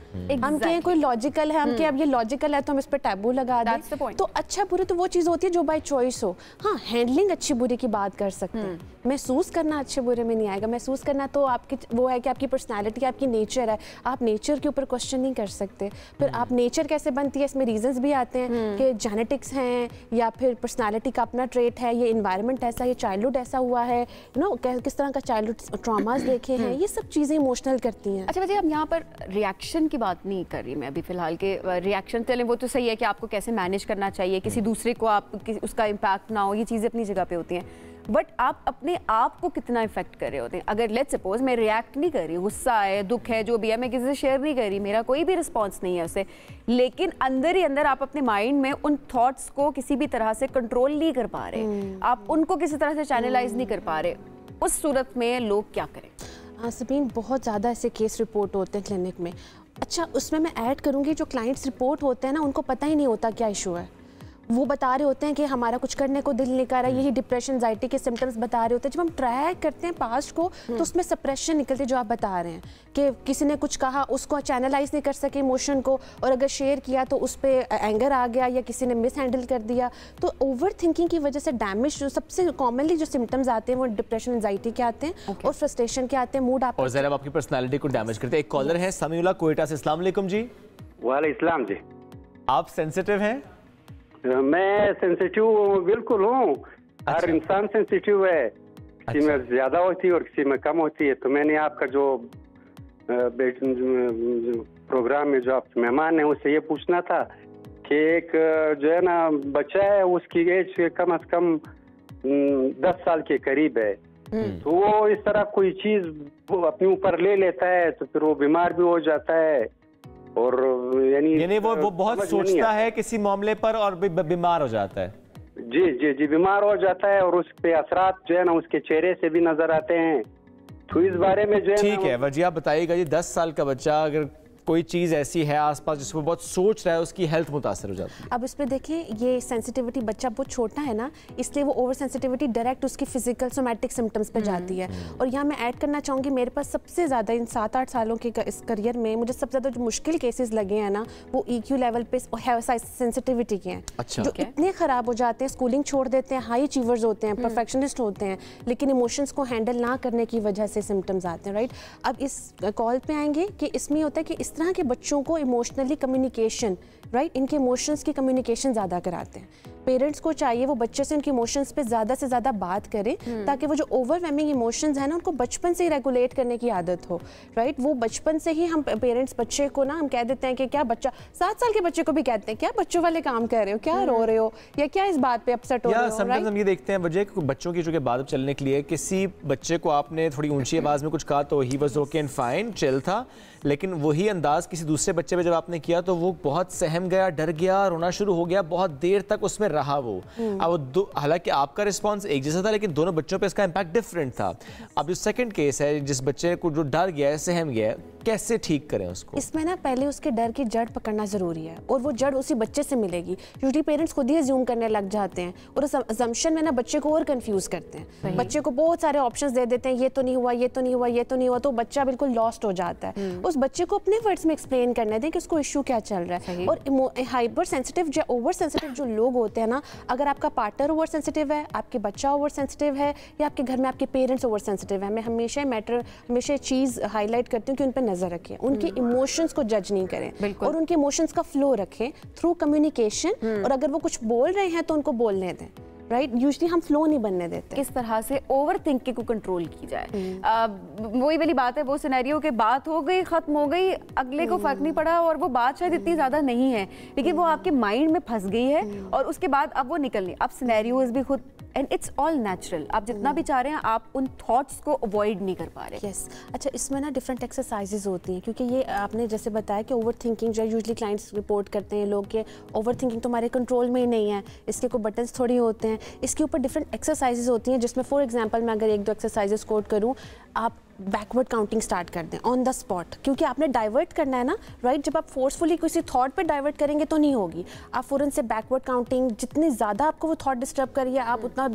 हम कहें कोई लॉजिकल है, हम कहें अब ये लॉजिकल है तो हम इस पर टैबू लगा दें, तो अच्छा बुरे तो वो चीज़ होती है जो बाय चॉइस हो। हाँ, हैंडलिंग अच्छी बुरे की बात कर सकते हैं, महसूस करना अच्छे बुरे में नहीं आएगा। महसूस करना तो आपकी वो है कि आपकी पर्सनैलिटी, आपकी नेचर है, आप नेचर के ऊपर क्वेश्चन नहीं कर सकते। फिर आप नेचर कैसे बनती है, इसमें रीजंस भी आते हैं कि जेनेटिक्स हैं या फिर पर्सनैलिटी का अपना ट्रेट है, ये इन्वायरमेंट ऐसा, ये चाइल्डहुड ऐसा हुआ है, किस तरह का चाइल्डहुड ट्रॉमास देखे हैं, ये सब चीज़ें इमोशनल करती हैं। अच्छा वजह हम यहाँ पर रिएक्शन की बात नहीं कर रही मैं अभी फिलहाल के रिएक्शन चलें, वो तो सही है कि आपको कैसे मैनेज करना चाहिए, किसी दूसरे को आप उसका इम्पैक्ट ना हो, ये चीज़ें अपनी जगह पे होती हैं। बट आप अपने आप को कितना इफेक्ट कर रहे होते हैं? अगर लेट्स सपोज मैं रिएक्ट नहीं कर रही, गुस्सा है, दुख है, जो भी है, मैं किसी से शेयर नहीं कर रही, मेरा कोई भी रिस्पॉन्स नहीं है उससे, लेकिन अंदर ही अंदर आप अपने माइंड में उन थॉट्स को किसी भी तरह से कंट्रोल नहीं कर पा रहे, आप उनको किसी तरह से चैनलाइज नहीं कर पा रहे, उस सूरत में लोग क्या करें? हाँ सबीन, बहुत ज़्यादा ऐसे केस रिपोर्ट होते हैं क्लिनिक में। अच्छा, उसमें मैं ऐड करूँगी जो क्लाइंट्स रिपोर्ट होते हैं ना, उनको पता ही नहीं होता क्या इशू है। वो बता रहे होते हैं कि हमारा कुछ करने को दिल नहीं कर रहा, यही डिप्रेशन, एंजाइटी के सिम्टम्स बता रहे होते हैं। जब हम ट्रैक करते हैं पास्ट को तो उसमें सप्रेशन निकलती है, जो आप बता रहे हैं कि किसी ने कुछ कहा, उसको चैनलाइज नहीं कर सके इमोशन को, और अगर शेयर किया तो उस पर एंगर आ गया या किसी ने मिस हैंडल कर दिया। तो ओवर थिंकिंग की वजह से डैमेज, जो सबसे कॉमनली जो सिम्टम्स आते हैं वो डिप्रेशन, एंजाइटी के आते हैं और फ्रस्ट्रेशन के आते हैं, मूड आप, और ज़रा आपकी पर्सनैलिटी को डैमेज करते हैं। एक कॉलर है समीउल्लाह कोयटा से। अस्सलाम वालेकुम जी। वालेकुम जी। आप सेंसिटिव हैं? मैं सेंसिटिव बिल्कुल हूँ। हर इंसान सेंसिटिव है, किसी में ज्यादा होती है और किसी में कम होती है। तो मैंने आपका जो प्रोग्राम में जो आप मेहमान है उससे ये पूछना था कि एक जो है ना बच्चा है, उसकी एज कम से कम 10 साल के करीब है, तो वो इस तरह कोई चीज अपने ऊपर ले लेता है तो फिर वो बीमार भी हो जाता है, और यानी वो बहुत सोचता है किसी मामले पर और बीमार हो जाता है। जी जी जी, बीमार हो जाता है और उस पे असरात जो है ना उसके चेहरे से भी नजर आते हैं। तो इस बारे में जो है, ठीक है वजी, आप बताइएगा जी, 10 साल का बच्चा अगर कोई चीज़ ऐसी है आसपास जिसको बहुत सोच रहा है, उसकी हेल्थ मुतासर हो जाती है। अब इसमें देखिए, ये सेंसिटिविटी, बच्चा बहुत छोटा है ना, इसलिए वो ओवर सेंसिटिविटी डायरेक्ट उसकी फिजिकल सोमैटिक सिम्टम्स पे जाती है। और यहाँ मैं ऐड करना चाहूँगी, मेरे पास सबसे ज़्यादा इन 7-8 सालों के इस करियर में मुझे सबसे ज़्यादा जो मुश्किल केसेस लगे हैं ना, वो EQ लेवल पे सेंसिटिविटी के हैं। अच्छा। जो इतने ख़राब हो जाते हैं, स्कूलिंग छोड़ देते हैं, हाई अचीवर्स होते हैं, परफेक्शनिस्ट होते हैं, लेकिन इमोशंस को हैंडल ना करने की वजह से सिम्टम्स आते हैं, राइट। अब इस कॉल पे आएंगे कि इसमें होता है कि इस तरह के बच्चों को इमोशनली कम्युनिकेशन, राइट, इनके इमोशंस की कम्युनिकेशन ज़्यादा कराते हैं। पेरेंट्स को चाहिए वो बच्चे से उनके इमोशंस पे ज़्यादा से ज़्यादा बात करें, ताकि वो जो ओवरवेलमिंग इमोशंस है ना, उनको बचपन से ही रेगुलेट करने की आदत हो, राइट। वो बचपन से ही हम पेरेंट्स बच्चे को ना, हम कह देते हैं कि क्या बच्चा, 7 साल के बच्चे को भी कहते हैं क्या बच्चों वाले काम कर रहे हो, क्या रो रहे हो, या क्या इस बात पे अपसेट हो रहे हो, राइट। हम ये देखते हैं वजह बच्चों की जो कि बात चलने के लिए, किसी बच्चे को आपने थोड़ी ऊंची आवाज़ में कुछ कहा तो he was okay and fine, chill था, लेकिन वही अंदाज किसी दूसरे बच्चे पे जब आपने किया तो वो बहुत सहम गया, डर गया, रोना शुरू हो गया, बहुत देर तक उसमें रहा वो। अब हालांकि आपका रिस्पॉन्स एक जैसा था लेकिन दोनों बच्चों पे इसका इम्पैक्ट डिफरेंट था। अब जो सेकंड केस है जिस बच्चे को जो डर गया है, सहम गया है, कैसे ठीक करें उसको? इसमें ना पहले उसके डर की जड़ पकड़ना जरूरी है और वो जड़ उसी बच्चे से मिलेगी। यूजुअली पेरेंट्स खुद ही अज्यूम करने लग जाते हैं और उस अजम्पशन में ना बच्चे को और कंफ्यूज करते हैं। बच्चे को बहुत सारे ऑप्शंस दे देते हैं, ये तो नहीं हुआ, ये तो नहीं हुआ, ये तो नहीं हुआ, तो बच्चा बिल्कुल लॉस्ट हो जाता है। उस बच्चे को अपने वर्ड्स में एक्सप्लेन करने दें कि उसको इशू क्या चल रहा है। और हाइपर सेंसिटिव या ओवर सेंसिटिव जो लोग होते हैं ना, अगर आपका पार्टनर ओवर सेंसिटिव है, आपके बच्चा ओवर सेंसिटिव है या आपके घर में आपके पेरेंट्स ओवर सेंसिटिव है, मैं हमेशा चीज़ हाईलाइट करती हूँ कि उन पर नजर रखें, उनके इमोशंस को जज नहीं करें और उनके इमोशंस का फ्लो रखें थ्रू कम्युनिकेशन। और अगर वो कुछ बोल रहे हैं तो उनको बोलने दें, राइट। यूजुअली हम फ्लो नहीं बनने देते। किस तरह से ओवर थिंकिंग को कंट्रोल की जाए? वही वाली बात है, वो सिनेरियो के बात हो गई, खत्म हो गई, अगले को फर्क नहीं पड़ा और वो बात शायद इतनी ज्यादा नहीं है लेकिन वो आपके माइंड में फंस गई है और उसके बाद अब वो निकलनी, अब सिनेरियोज भी खुद, एंड इट्स ऑल नेचुरल। आप जितना भी चाह रहे हैं आप उन थॉट्स को अवॉइड नहीं कर पा रहे। यस अच्छा, इसमें ना डिफरेंट एक्सरसाइजेज होती हैं क्योंकि ये आपने जैसे बताया कि ओवर थिंकिंग जो यूजुअली क्लाइंट्स रिपोर्ट करते हैं लोग के ओवर थिंकिंग तो हमारे कंट्रोल में ही नहीं है, इसके कोई बटन्स थोड़ी होते हैं। इसके ऊपर डिफरेंट एक्सरसाइजेज होती हैं जिसमें फॉर एग्जांपल मैं अगर एक दो एक्सरसाइजेज कोट करूँ, आप बैकवर्ड काउंटिंग स्टार्ट कर दें ऑन द स्पॉट, क्योंकि आपने डाइवर्ट करना है ना, राइट। जब आप फोर्सफुली किसी थॉट पे डाइवर्ट करेंगे तो नहीं होगी। आप फौरन से बैकवर्ड काउंटिंग, जितनी ज़्यादा आपको वो थॉट डिस्टर्ब करिए आप उतना,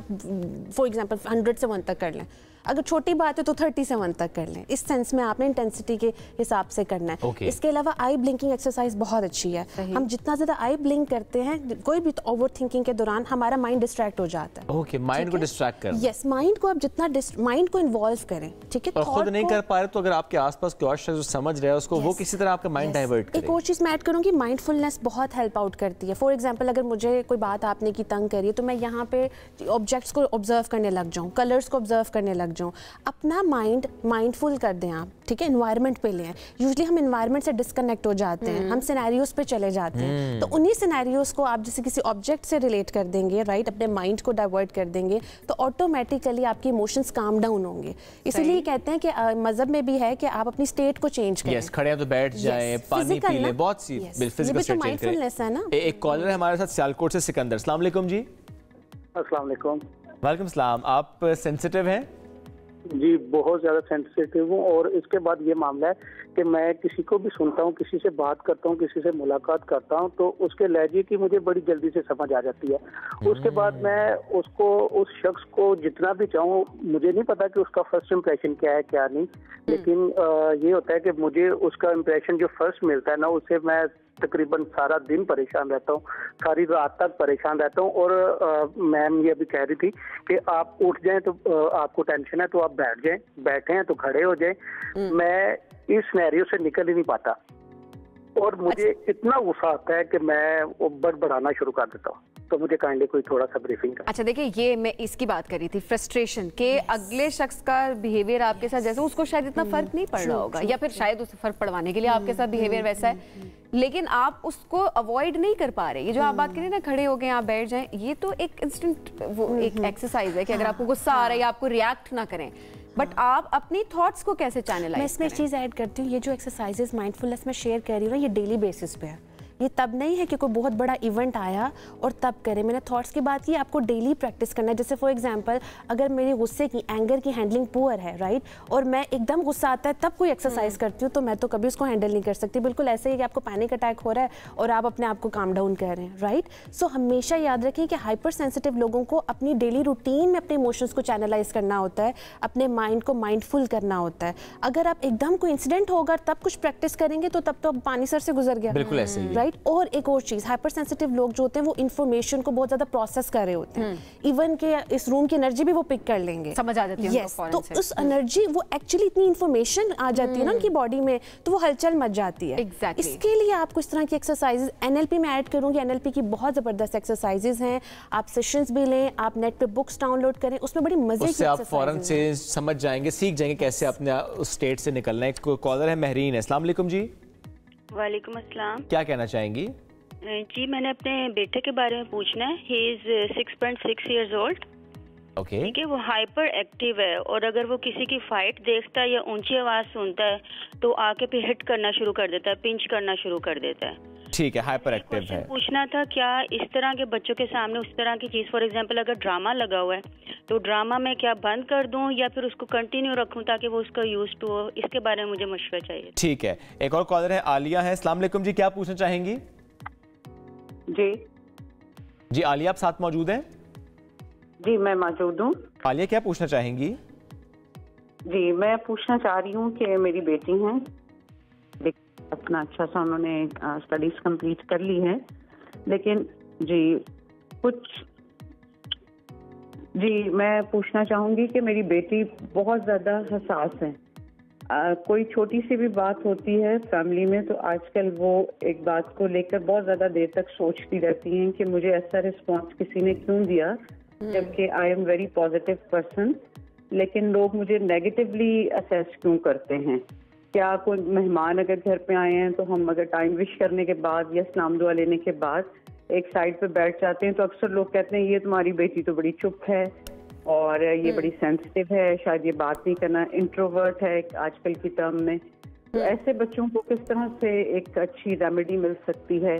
फॉर एग्जांपल 100 से 1 तक कर लें, अगर छोटी बात है तो 30 से 1 तक कर लें। इस सेंस में आपने इंटेंसिटी के हिसाब से करना है। इसके अलावा आई ब्लिंकिंग एक्सरसाइज बहुत अच्छी है। हम जितना ज़्यादा आई ब्लिंक करते हैं कोई भी ओवर थिंकिंग के दौरान हमारा माइंड डिस्ट्रैक्ट हो जाता है। ओके, माइंड को डिस्ट्रैक्ट करना। यस, माइंड को आप जितना माइंड को इन्वॉल्व करें, ठीक है। और खुद नहीं कर पा रहे तो अगर आपके आसपास कोई और शख्स समझ रहा है उसको, वो किसी तरह आपका माइंड डाइवर्ट करे। एक और चीज़ मैं ऐड करूँगी, माइंडफुलनेस बहुत हेल्प आउट करती है। फॉर एग्जांपल अगर मुझे कोई बात आपने की तंग करी है तो मैं यहाँ पे ऑब्जेक्ट्स को ऑब्जर्व करने लग जाऊँ, कलर्स को ऑब्जर्व करने लग जाऊँ, अपना माइंड माइंडफुल कर दें आप, ठीक है। एनवायरनमेंट पे लें। यूजुअली हम एनवायरनमेंट से डिस्कनेक्ट हो जाते हैं, हम सिनेरियोज पे चले जाते हैं, तो उन्हीं सिनेरियोज को आप जैसे किसी ऑब्जेक्ट से रिलेट कर देंगे, राइट, अपने माइंड को डाइवर्ट कर देंगे तो ऑटोमेटिकली आपके इमोशंस काम डाउन होंगे। इसीलिए कहते हैं कि मजहब में भी है कि आप अपनी स्टेट को चेंज करें। यस, खड़े हैं तो बैठ जाएं, पानी पी लें, बहुत सी फिजिकल स्टेट माइंडफुलनेस है ना। एक कॉलर है हमारे साथ सियालकोट से, सिकंदर। अस्सलाम वालेकुम जी। अस्सलाम वालेकुम। वालेकुम सलाम। आप सेंसिटिव हैं? जी, बहुत ज़्यादा सेंसिटिव हूँ और इसके बाद ये मामला है कि मैं किसी को भी सुनता हूँ, किसी से बात करता हूँ, किसी से मुलाकात करता हूँ तो उसके लहजे की मुझे बड़ी जल्दी से समझ आ जाती है। उसके बाद मैं उसको, उस शख्स को जितना भी चाहूँ, मुझे नहीं पता कि उसका फर्स्ट इम्प्रेशन क्या है क्या नहीं, लेकिन ये होता है कि मुझे उसका इम्प्रेशन जो फर्स्ट मिलता है ना, उससे मैं तकरीबन सारा दिन परेशान रहता हूँ, सारी रात तक परेशान रहता हूँ। और मैम ये अभी कह रही थी कि आप उठ जाएं तो आपको टेंशन है तो आप बैठ जाएं, बैठे हैं तो खड़े हो जाएं। मैं इस सिनेरियो से निकल ही नहीं पाता और मुझे इतना गुस्सा आता है कि मैं वो बड़बड़ाना शुरू कर देता हूँ। तो मुझे काइंडली कोई थोड़ा सा ब्रीफिंग कर। अच्छा देखिए, ये मैं इसकी बात कर रही थी, फ्रस्ट्रेशन के अगले शख्स का बिहेवियर आपके साथ जैसे उसको शायद इतना फर्क नहीं पड़ रहा होगा या फिर शायद उसे फर्क पड़वाने के लिए आपके साथ बिहेवियर वैसा है, लेकिन आप उसको अवॉइड नहीं कर पा रहे। ये जो आप बात करें ना, खड़े हो गए आप बैठ जाएं, ये तो एक इंस्टेंट वो एक एक्सरसाइज है कि अगर आपको गुस्सा आ रहा है या आपको रिएक्ट ना करें, बट आप अपनी थॉट्स को कैसे चैनलाइज करें। मैं इसमें एक चीज़ ऐड करती हूँ, ये जो एक्सरसाइजेस माइंडफुलनेस में शेयर कर रही हूँ ना, ये डेली बेसिस पे है। ये तब नहीं है कि कोई बहुत बड़ा इवेंट आया और तब करें। मैंने थॉट्स की बात की, आपको डेली प्रैक्टिस करना है। जैसे फॉर एग्जांपल अगर मेरे गुस्से की, एंगर की हैंडलिंग पुअर है, राइट, और मैं एकदम गुस्सा आता है तब कोई एक्सरसाइज करती हूँ तो मैं तो कभी उसको हैंडल नहीं कर सकती। बिल्कुल ऐसे ही कि आपको पैनिक अटैक हो रहा है और आप अपने आप को काम डाउन कर रहे हैं, राइट। सो हमेशा याद रखें कि हाइपर सेंसिटिव लोगों को अपनी डेली रूटीन में अपने इमोशंस को चैनलाइज करना होता है, अपने माइंड को माइंडफुल करना होता है। अगर आप एकदम कोई इंसिडेंट होगा तब कुछ प्रैक्टिस करेंगे तो तब तो पानी सर से गुजर गया, बिल्कुल ऐसे ही, राइट। और एक और चीज, हाइपर सेंसिटिव लोग जो होते हैं वो इन्फॉर्मेशन को बहुत ज्यादा प्रोसेस कर रहे होते हैं, इवन के इस रूम की एनर्जी भी वो पिक कर लेंगे, समझ आ जाती है yes, तो उस एनर्जी वो एक्चुअली इतनी इन्फॉर्मेशन आ जाती है ना उनकी बॉडी में, तो वो हलचल मच जाती है। इसके लिए आपको इस तरह की एक्सरसाइजेज, एनएलपी में ऐड करूंगी, एनएलपी की बहुत जबरदस्त एक्सरसाइजेज हैं, आप सेशंस भी लें, आप नेट पे बुक्स डाउनलोड करें, उसमें बड़ी मजे की आप फौरन से समझ जाएंगे, सीख जाएंगे कैसे अपने उस स्टेट से निकलना है। एक कॉलर है महरीन है। अस्सलाम वालेकुम जी। वालेकुम अस्सलाम। क्या कहना चाहेंगी? जी, मैंने अपने बेटे के बारे में पूछना है। He is 6.6 years old okay ठीक है, वो हाइपर एक्टिव है और अगर वो किसी की फाइट देखता है या ऊंची आवाज सुनता है तो आके फिर हिट करना शुरू कर देता है, पिंच करना शुरू कर देता है। ठीक है, हाइपर एक्टिव है। पूछना था क्या इस तरह के बच्चों के सामने उस तरह की चीज, फॉर एग्जांपल अगर ड्रामा लगा हुआ है तो ड्रामा में क्या बंद कर दूं या फिर उसको कंटिन्यू रखूं ताकि वो उसका यूज टू हो, इसके बारे में मुझे मशवरा चाहिए। ठीक है, एक और कॉलर है आलिया है। अस्सलाम वालेकुम जी, क्या पूछना चाहेंगी? जी आलिया, आप साथ मौजूद हैं? जी मैं मौजूद हूँ। आलिया, क्या पूछना चाहेंगी? जी मैं पूछना चाह रही हूँ कि मेरी बेटी है, अपना अच्छा सा उन्होंने स्टडीज कंप्लीट कर ली है, लेकिन मैं पूछना चाहूँगी कि मेरी बेटी बहुत ज़्यादा हसास है। कोई छोटी सी भी बात होती है फैमिली में तो आजकल वो एक बात को लेकर बहुत ज़्यादा देर तक सोचती रहती हैं कि मुझे ऐसा रिस्पॉन्स किसी ने क्यों दिया, जबकि I am very positive person, लेकिन लोग मुझे नेगेटिवली असेस क्यों करते हैं। क्या कोई मेहमान अगर घर पे आए हैं तो हम अगर टाइम विश करने के बाद या सलाम दुआ लेने के बाद एक साइड पे बैठ जाते हैं तो अक्सर लोग कहते हैं ये तुम्हारी बेटी तो बड़ी चुप है और ये बड़ी सेंसिटिव है, शायद ये बात नहीं करना, इंट्रोवर्ट है आजकल की टर्म में। तो ऐसे बच्चों को किस तरह से एक अच्छी रेमेडी मिल सकती है?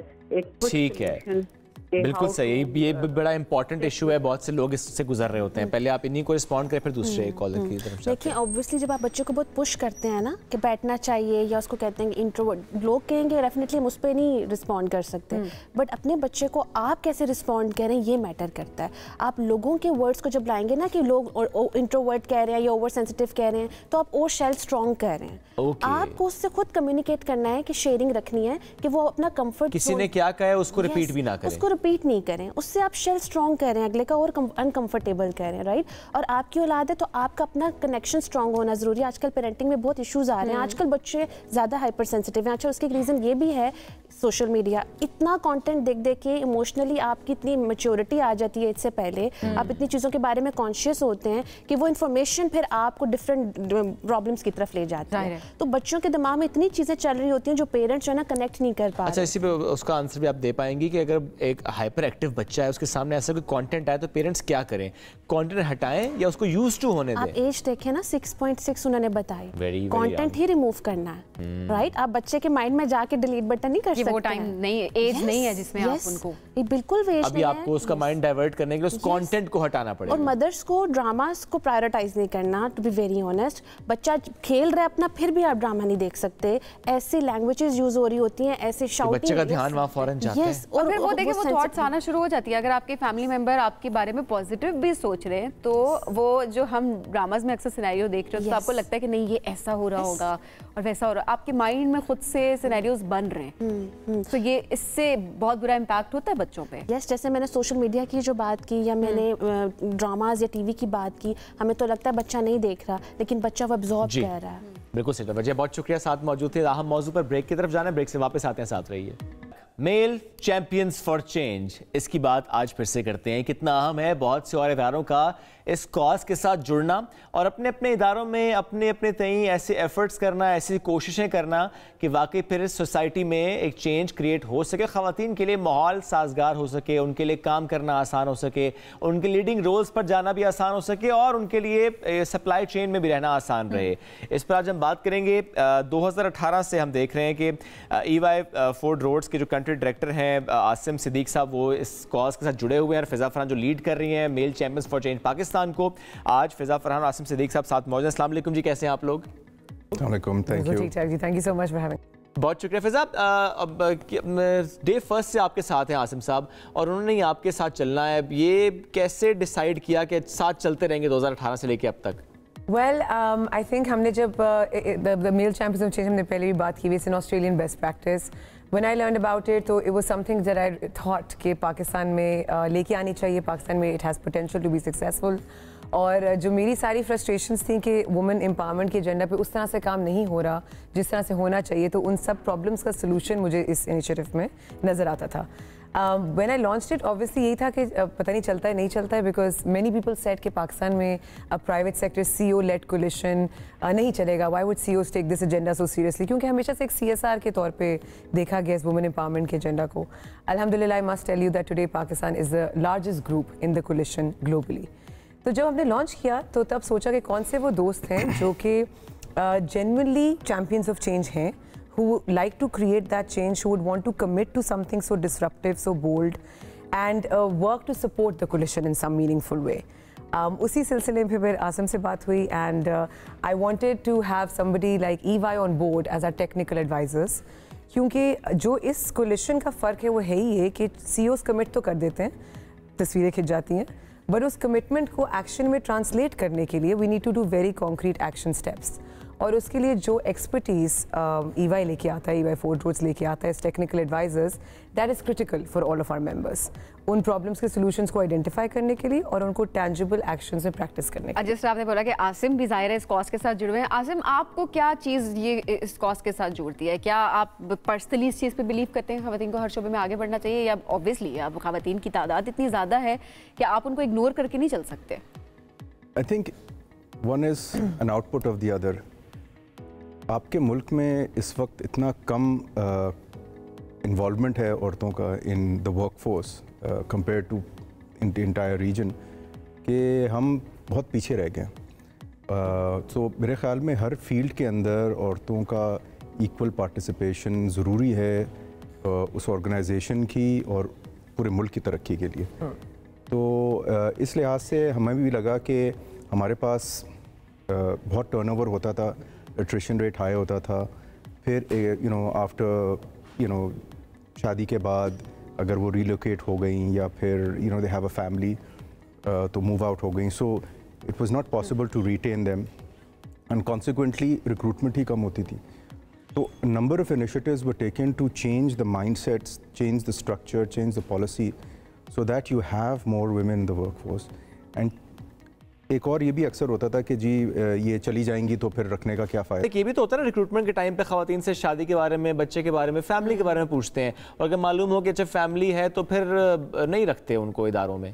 ठीक है, बिल्कुल सही, ये बड़ा इंपॉर्टेंट इशू है, बहुत से लोग इससे गुजर रहे होते हैं। पहले आप इन्हीं को रिस्पॉन्ड करें, फिर दूसरे कॉलर की तरफ से। देखिए ऑब्वियसली जब आप बच्चों को बहुत पुश करते हैं ना कि बैठना चाहिए या उसको कहते हैं कि इंट्रोवर्ट, लोग कहेंगे डेफिनेटली हम उस पर नहीं रिस्पॉन्ड कर सकते, बट अपने बच्चे को आप कैसे रिस्पॉन्ड करें ये मैटर करता है। आप लोगों के वर्ड्स को जब लाएंगे ना कि लोग इंट्रोवर्ट कह रहे हैं या ओवर सेंसिटिव कह रहे हैं तो आप ओ शेल स्ट्रॉन्ग कह रहे हैं। आपको उससे खुद कम्युनिकेट करना है कि शेयरिंग रखनी है, कि वो अपना कंफर्ट, किसी ने क्या कहा है उसको रिपीट भी ना करें, उसको रिपीट नहीं करें, उससे आप शेल स्ट्रॉन्ग कर रहे हैं, अगले का और अनकंफर्टेबल कर रहे हैं, राइट। और आपकी औलाद है तो आपका अपना कनेक्शन स्ट्रॉन्ग होना जरूरी है। आजकल पेरेंटिंग में बहुत इश्यूज आ रहे हैं, आजकल बच्चे ज्यादा हाइपर सेंसिटिव हैं। अच्छा, उसके एक रीजन ये भी है सोशल मीडिया, इतना कंटेंट देख देख के इमोशनली आपकी इतनी मैच्योरिटी आ जाती है, इससे पहले आप इतनी चीज़ों के बारे में कॉन्शियस होते हैं कि वो इन्फॉर्मेशन फिर आपको डिफरेंट प्रॉब्लम्स की तरफ ले जाती है। तो बच्चों के दिमाग में इतनी चीज़ें चल रही होती हैं जो पेरेंट्स जो है ना कनेक्ट नहीं कर पा रहे। अच्छा, इसी पे उसका आंसर भी आप दे पाएंगी कि अगर एक हाइपर एक्टिव बच्चा है उसके सामने ऐसा कोई कंटेंट आए तो पेरेंट्स क्या करें? कंटेंट हटाएं या उसको यूज टू होने दें? आप एज देखें ना, 6.6 उन्होंने बताई, कंटेंट ही रिमूव करना है, राइट। आप बच्चे के माइंड में जाके डिलीट बटन नहीं कर सकते, वो टाइम नहीं, एज नहीं है जिसमें आप उनको बिल्कुल वेस्ट अभी आपको उसका माइंड डाइवर्ट करने के लिए उस कंटेंट को हटाना पड़ेगा। और मदर्स को ड्रामास को प्रायोरिटाइज नहीं करना, टू बी वेरी ऑनेस्ट। बच्चा खेल रहा है अपना, फिर भी आप ड्रामा नहीं देख सकते। ऐसी लैंग्वेजेस यूज हो रही होती हैं, ऐसे शाउटिंग, बच्चे का ध्यान वहां फौरन जाता है और फिर वो देखिए वो थॉट्स आना शुरू हो जाती है। अगर आपके फैमिली मेंबर आपके बारे में पॉजिटिव भी सोच रहे हैं तो वो जो हम ड्रामास में अक्सर सिनेरियो देख रहे हो तो आपको लगता है कि नहीं ये ऐसा हो रहा होगा और वैसा हो रहा, आपके माइंड में खुद से सिनेरियोज बन रहे हैं। तो ये इससे बहुत बुरा इम्पैक्ट होता है बच्चों पे। यस, जैसे मैंने सोशल मीडिया की जो बात की या मैंने ड्रामाज या टीवी की बात की, हमें तो लगता है बच्चा नहीं देख रहा, लेकिन बच्चा वो अब्सॉर्ब कर रहा है। बिल्कुल सही वजह, बहुत शुक्रिया साथ मौजूद थे। अहम मौजू पर ब्रेक की तरफ जाना है, ब्रेक से वापस आते हैं, साथ रहिए। मेल चैंपियंस फॉर चेंज, इसकी बात आज फिर से करते हैं। कितना अहम है बहुत से और इदारों का इस कॉज के साथ जुड़ना और अपने अपने इदारों में अपने अपने तई ऐसे एफर्ट्स करना, ऐसी कोशिशें करना कि वाकई फिर इस सोसाइटी में एक चेंज क्रिएट हो सके, ख़वातीन के लिए माहौल साजगार हो सके, उनके लिए काम करना आसान हो सके, उनके लीडिंग रोल्स पर जाना भी आसान हो सके और उनके लिए सप्लाई चेन में भी रहना आसान रहे। इस पर आज हम बात करेंगे। 2018 से हम देख रहे हैं कि EY फोर्ड रोड्स के जो कंट्री डायरेक्टर हैं आसिम सिद्दीक साहब, वो इस कॉज के साथ जुड़े हुए हैं और फिजा फरहान जो लीड कर रही हैं male champions for change Pakistan को। आज फिजा फरहान और आसिम सिद्दीक साहब साथ मौजूद हैं। अस्सलाम वालेकुम जी, कैसे हैं आप लोग? वालेकुम, thank you. Thank you so much for having. बहुत शुक्रिया फिजा। अब डे फर्स्ट से आपके साथ हैं आसिम साहब और उन्होंने ही आपके साथ चलना है, ये कैसे डिसाइड किया कि साथ चलते रहेंगे 2018 से लेके अब तक? Well, I think हमने जब the male champions of change हमने पहले भी बात की, it's an Australian best practice. When I learned about it, तो it was something that I thought कि पाकिस्तान में लेके आनी चाहिए, पाकिस्तान में it has potential to be successful. और जो मेरी सारी फ्रस्ट्रेशंस थी कि वुमेन एम्पावरमेंट के एजेंडा पे उस तरह से काम नहीं हो रहा जिस तरह से होना चाहिए, तो उन सब प्रॉब्लम्स का सोल्यूशन मुझे इस इनिशिएटिव में नज़र आता था। When I launched it, obviously यही था कि पता नहीं चलता है नहीं चलता है, because many people said कि पाकिस्तान में प्राइवेट सेक्टर CEO-led coalition नहीं चलेगा। Why would CEOs take this agenda so seriously? क्योंकि हमेशा से एक CSR के तौर पे देखा गया इस वुमेन एम्पावरमेंट के एजेंडा को। Alhamdulillah, I must tell you that today Pakistan is the largest group in the coalition globally. तो जब हमने लॉन्च किया तो तब सोचा कि कौन से वो दोस्त हैं जो कि genuinely champions of change हैं, who like to create that change, who would want to commit to something so disruptive, so bold, and work to support the coalition in some meaningful way. उसी सिलसिले में फिर आसिम से बात हुई and I wanted to have somebody like EY on board as our technical advisors, क्योंकि जो इस coalition का फ़र्क है वो है ही है कि CEOs commit तो कर देते हैं, तस्वीरें खिंच जाती हैं, बट उस कमिटमेंट को एक्शन में ट्रांसलेट करने के लिए we need to do very concrete action steps, और उसके लिए जो एक्सपर्टीज़ EY लेके आता है, EY फोर्ड रोड्स लेके आता है as technical advisers, that is critical for all of our members, उन प्रॉब्लम्स के सॉल्यूशंस को आइडेंटिफाई करने के लिए और उनको टैंजिबल एक्शंस में प्रैक्टिस करने के लिए। जिस तरह आपने बोला कि आसिम भी ज़ाहिर है इस कॉज के साथ जुड़े हुए हैं, आसिम आपको क्या चीज़ ये इस कॉज के साथ जोड़ती है? क्या आप पर्सनली इस चीज़ पे बिलीव करते हैं ख़वातीन को हर शोबे में आगे बढ़ना चाहिए, या ऑब्वियसली अब ख़वातीन की तादाद इतनी ज़्यादा है कि आप उनको इग्नोर करके नहीं चल सकते? I think one is an output of the other. आपके मुल्क में इस वक्त इतना कम इन्वॉल्वमेंट है औरतों का in the work force compare to in the entire region कि हम बहुत पीछे रह गए। तो मेरे ख़्याल में हर फील्ड के अंदर औरतों का इक्वल पार्टिसिपेशन ज़रूरी है उस ऑर्गेनाइजेशन की और पूरे मुल्क की तरक्की के लिए। तो इस लिहाज से हमें भी लगा कि हमारे पास बहुत टर्नओवर होता था, एट्रिशन रेट हाई होता था, फिर आफ्टर शादी के बाद अगर वो रिलोकेट हो गई या फिर दे हैव अ फैमिली तो मूव आउट हो गई, so it was not possible to retain them and consequently recruitment ही कम होती थी। तो number of initiatives were taken to change the mindsets, change the structure, change the policy so that you have more women in the workforce. And एक और ये भी अक्सर होता था कि जी ये चली जाएंगी तो फिर रखने का क्या फ़ायदा। ये भी तो होता है ना, रिक्रूटमेंट के टाइम पे ख़वातीन से शादी के बारे में, बच्चे के बारे में, फैमिली के बारे में पूछते हैं, और अगर मालूम हो कि अच्छा फैमिली है तो फिर नहीं रखते उनको इदारों में।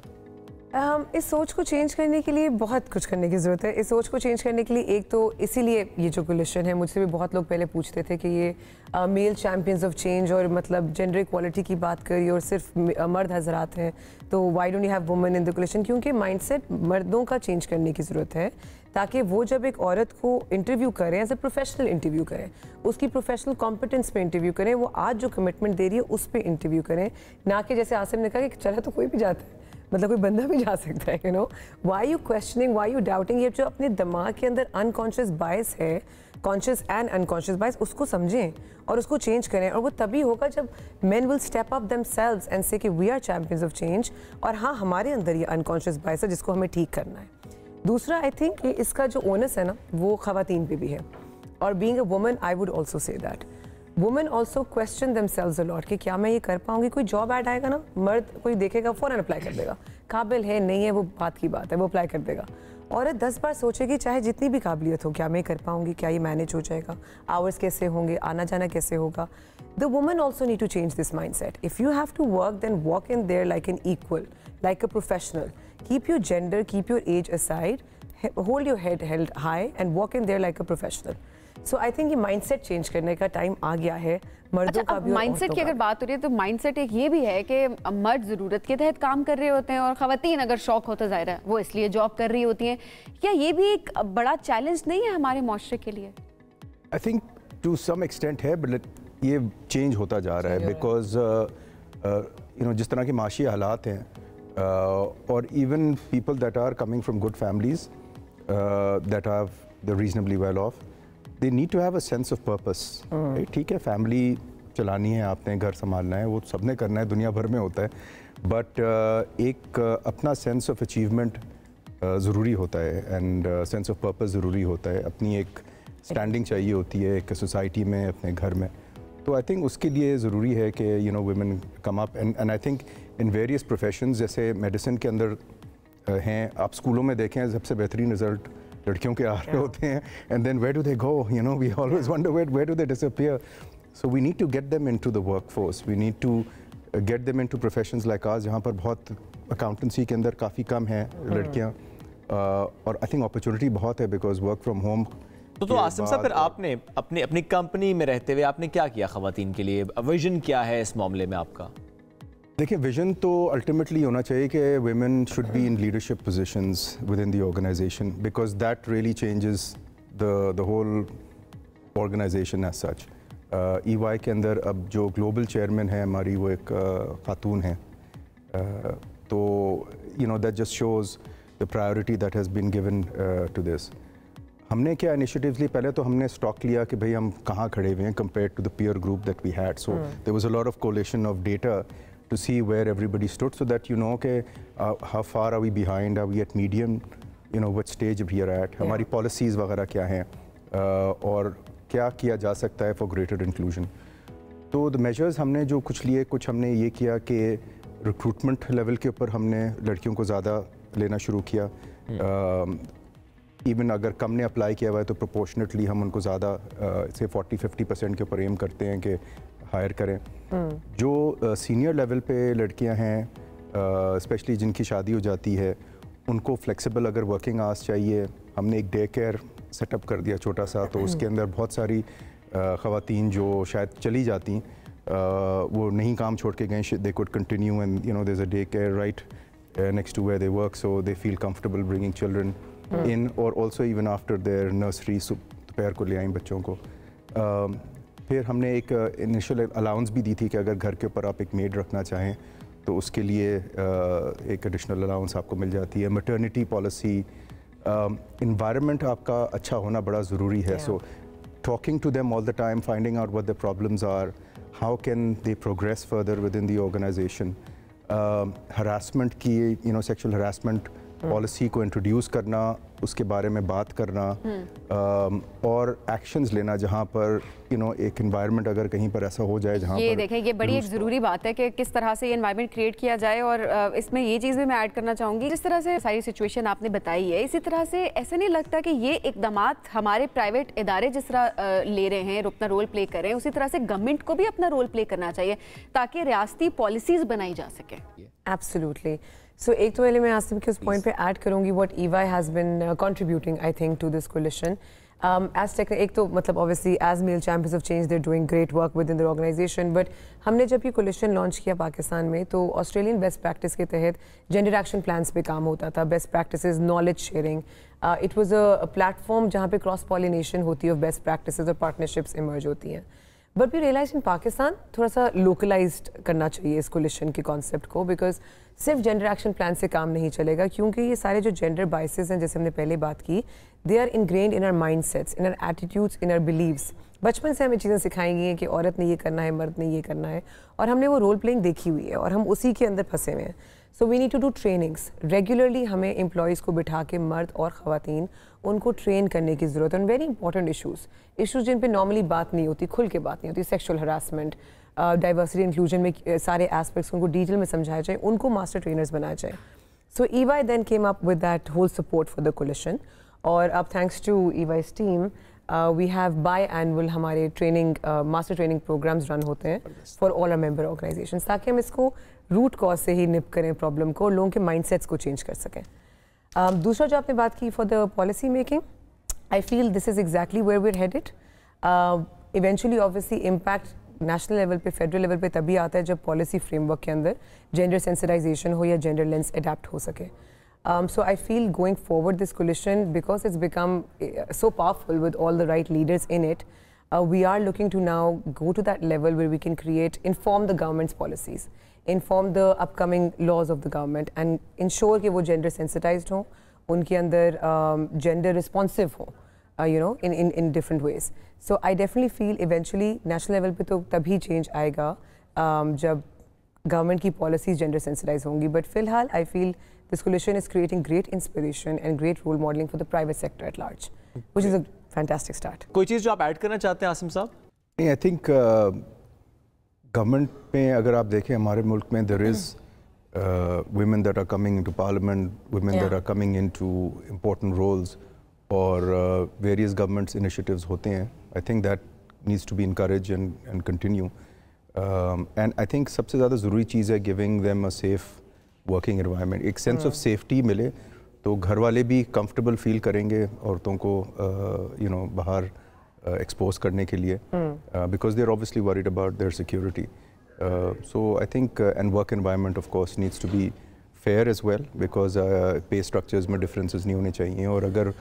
इस सोच को चेंज करने के लिए बहुत कुछ करने की ज़रूरत है। इस सोच को चेंज करने के लिए एक तो इसीलिए ये जो कोलिशन है, मुझसे भी बहुत लोग पहले पूछते थे कि ये मेल चैम्पियंस ऑफ चेंज और मतलब जेंडर इक्वालिटी की बात करी और सिर्फ मर्द हजरात हैं, तो why don't you have women in the coalition? क्योंकि माइंडसेट मर्दों का चेंज करने की ज़रूरत है, ताकि वो जब एक औरत को इंटरव्यू करें, एज ए प्रोफेशनल इंटरव्यू करें, उसकी प्रोफेशनल कॉम्पिटेंस पे इंटरव्यू करें, वो आज जो कमिटमेंट दे रही है उस पर इंटरव्यू करें, ना कि जैसे आसिम ने कहा कि चला तो कोई भी जाता है, मतलब कोई बंदा भी जा सकता है, why you questioning, why you doubting. ये जो अपने दिमाग के अंदर अनकॉन्शियस बायस है, कॉन्शियस एंड अनकॉन्शियस बायस, उसको समझें और उसको चेंज करें, और वो तभी होगा जब men will step up themselves and say कि we are champions of change, और हाँ हमारे अंदर ये अनकॉन्शियस बायस है जिसको हमें ठीक करना है। दूसरा, आई थिंक कि इसका जो ओनस है ना वो ख़वातीन पे भी है, और being a woman I would also say that women also question themselves a lot कि क्या मैं ये कर पाऊंगी। कोई जॉब ऐड आएगा ना, मर्द कोई देखेगा फ़ौरन अप्लाई कर देगा, काबिल है नहीं है वो बात की बात है, वो अप्लाई कर देगा। औरत 10 बार सोचेगी चाहे जितनी भी काबिलियत हो, क्या मैं कर पाऊंगी, क्या ये मैनेज हो जाएगा, आवर्स कैसे होंगे, आना जाना कैसे होगा। The women also need to change this mind set. If you have to work then walk in there like an equal, like a professional, keep your gender, keep your age aside, hold your head held high and walk in there like a professional. So I think ये माइंडसेट चेंज करने का टाइम आ गया है मर्दों का भी। माइंडसेट की अगर बात हो रही है तो माइंडसेट एक ये भी है कि मर्द ज़रूरत के तहत काम कर रहे होते हैं और ख़वातीन अगर शौक होता ज़ाहिर है वो इसलिए जॉब कर रही होती हैं। क्या ये भी एक बड़ा चैलेंज नहीं है हमारे माशरे के लिए? I think to some extent है, बट ये चेंज होता जा रहा है बिकॉज जिस तरह के माशी हालात हैं और even people that are coming from good families that are the reasonably well off, they need to have a sense of purpose, right? ठीक है, फैमिली चलानी है, आपने घर संभालना है, वो सबने करना है, दुनिया भर में होता है, बट एक अपना सेंस ऑफ अचीवमेंट ज़रूरी होता है एंड सेंस ऑफ पर्पस ज़रूरी होता है, अपनी एक स्टैंडिंग चाहिए होती है एक सोसाइटी में, अपने घर में। तो आई थिंक उसके लिए ज़रूरी है कि women come up and I think in various professions, जैसे मेडिसिन के अंदर हैं, आप स्कूलों में देखें सबसे बेहतरीन रिजल्ट लड़कियों के आ रहे होते हैं, and then where do they go, we always wonder where do they disappear. So we need to get them into the workforce, we need to get them into professions like ours, जहाँ पर बहुत अकाउंटेंसी के अंदर काफ़ी कम है लड़कियाँ, और आई थिंक अपॉर्चुनिटी बहुत है बिकॉज वर्क फ्रॉम होम। तो आसिम साहब, फिर आपने अपनी कंपनी में रहते हुए आपने क्या किया ख़वातीन के लिए? विजन क्या है इस मामले में आपका? देखिए विजन तो अल्टीमेटली होना चाहिए कि women should be in leadership positions within the organization because that really changes the whole organization as such. EY के अंदर अब जो ग्लोबल चेयरमैन है हमारी वो एक खातून है, तो that just shows the priority that has been given to this. हमने क्या इनिशिएटिव्स लिए, पहले तो हमने स्टॉक लिया कि भाई हम कहाँ खड़े हुए हैं compared to the peer group that we had. So there was a lot of collation of data to see where everybody stood so that how far are we behind, are we at medium, what stage we are at, हमारी policies वगैरह क्या हैं और क्या किया जा सकता है for greater inclusion. तो the measures हमने जो कुछ लिए, कुछ हमने ये किया कि recruitment level के ऊपर हमने लड़कियों को ज़्यादा लेना शुरू किया. इवन अगर कम ने अप्लाई किया हुआ है तो प्रोपोर्शनेटली हम उनको ज़्यादा से 40-50% के ऊपर एम करते हैं कि हायर करें. जो सीनियर लेवल पे लड़कियां हैं स्पेशली जिनकी शादी हो जाती है, उनको फ्लेक्सिबल अगर वर्किंग आवर्स चाहिए, हमने एक डे केयर सेटअप कर दिया छोटा सा. तो उसके अंदर बहुत सारी ख़वातीन जो शायद चली जाती वो नहीं काम छोड़ के गए, they could continue and there is a day care right next to where they work, so they feel comfortable bringing children in, or also even after their nursery. दोपहर को ले आएं बच्चों को. फिर हमने एक इनिशियल अलाउंस भी दी थी कि अगर घर के ऊपर आप एक मेड रखना चाहें तो उसके लिए एक एडिशनल अलाउंस आपको मिल जाती है. मैटरनिटी पॉलिसी, इन्वायरमेंट आपका अच्छा होना बड़ा ज़रूरी है. So talking to them all the time, finding out what the problems are, how can they progress further within the organisation. Harassment की सेक्सुअल हरासमेंट पॉलिसी को इंट्रोड्यूस करना, उसके बारे में बात करना और एक्शंस लेना जहाँ पर एक एनवायरनमेंट अगर कहीं पर ऐसा हो जाए जहाँ ये देखें, ये बड़ी एक ज़रूरी बात है कि किस तरह से ये एनवायरनमेंट क्रिएट किया जाए. और इसमें ये चीज़ भी मैं ऐड करना चाहूँगी, जिस तरह से सारी सिचुएशन आपने बताई है, इसी तरह से ऐसे नहीं लगता कि ये इकदामात हमारे प्राइवेट इदारे जिस तरह ले रहे हैं, अपना रोल प्ले कर रहे हैं, उसी तरह से गवर्नमेंट को भी अपना रोल प्ले करना चाहिए ताकि रियासती पॉलिसीज़ बनाई जा सकें. एब्सोल्युटली. सो एक तो पहले मैं आसिम के उस पॉइंट पे ऐड करूँगी what EY has been contributing I think to this coalition. एक तो मतलब obviously as male champions of change they are doing great work within the organisation. But हमने जब ये कोलिशन लॉन्च किया पाकिस्तान में तो ऑस्ट्रेलियन बेस्ट प्रैक्टिस के तहत जेंडर एक्शन प्लान्स पे काम होता था, best practices, knowledge sharing. It was a platform जहाँ पे क्रॉस पॉलिनेशन होती है, बेस्ट प्रैक्टिसेस और पार्टनरशिप्स इमर्ज होती हैं. बट वी रियलाइज इन पाकिस्तान थोड़ा सा लोकलाइज्ड करना चाहिए इस कोलिशन के कॉन्सेप्ट को, बिकॉज सिर्फ जेंडर एक्शन प्लान से काम नहीं चलेगा, क्योंकि ये सारे जो जेंडर बाइसेस हैं जैसे हमने पहले बात की, they are ingrained in our mind sets, in our attitudes, in our beliefs. बचपन से हमें चीज़ें सिखाई गई हैं कि औरत ने ये करना है, मर्द ने ये करना है, और हमने वो रोल प्लेइंग देखी हुई है और हम उसी के अंदर फंसे हुए हैं. So we need to do trainings regularly. हमें एम्प्लॉयज़ को बिठा के, मर्द और ख़वातीन, उनको ट्रेन करने की ज़रूरत है. एंड वेरी इंपॉर्टेंट इशूज़ जिन पे नॉर्मली बात नहीं होती, खुल के बात नहीं होती, सेक्शुअल हरासमेंट, डाइवर्सिटी इंक्लूजन में सारे एस्पेक्ट्स उनको डिटेल में समझाया जाए, उनको मास्टर ट्रेनर्स बनाया जाए. So EY then came up with that whole support for the coalition. और अब thanks to EY's team we have biannual हमारे training master training programmes run होते हैं for all our member organisations, ताकि हम इसको रूट कॉज से ही निप करें प्रॉब्लम को, लोगों के माइंडसेट्स को चेंज कर सकें. दूसरा जो आपने बात की for the policy making, I feel this is exactly where we are headed. Eventually obviously impact national level पे, फेडरल लेवल पे तभी आता है जब पॉलिसी फ्रेमवर्क के अंदर जेंडर सेंसिटाइजेशन हो या जेंडर लेंस अडेप्ट हो सके. So I feel going forward this coalition, because it's become so powerful with all the right leaders in it, we are looking to now go to that level where we can inform the government's policies, inform the upcoming laws of the government, and ensure कि वो gender sensitized हो, उनके अंदर gender responsive हो, in different ways. So I definitely feel eventually national level पे तो तभी change आएगा जब government की policies gender sensitized होंगी. But फिलहाल I feel this coalition is creating great inspiration and great role modeling for the private sector at large, which is a fantastic start. कोई चीज़ जो आप ऐड करना चाहते हैं आसिम साहब? नहीं, आई थिंक गवर्नमेंट में अगर आप देखें हमारे मुल्क में there is women that are coming into parliament, women that are coming into important roles, और various governments initiatives होते हैं. I think that needs to be encouraged and continue. And I think सबसे ज़्यादा ज़रूरी चीज़ है giving them a safe working environment. एक सेंस ऑफ सेफ्टी मिले तो घर वाले भी कंफर्टेबल फील करेंगे औरतों को बाहर एक्सपोज करने के लिए, because they are obviously worried about their security. So I think and work environment of course needs to be fair as well because pay structures में differences नहीं होने चाहिए और अगर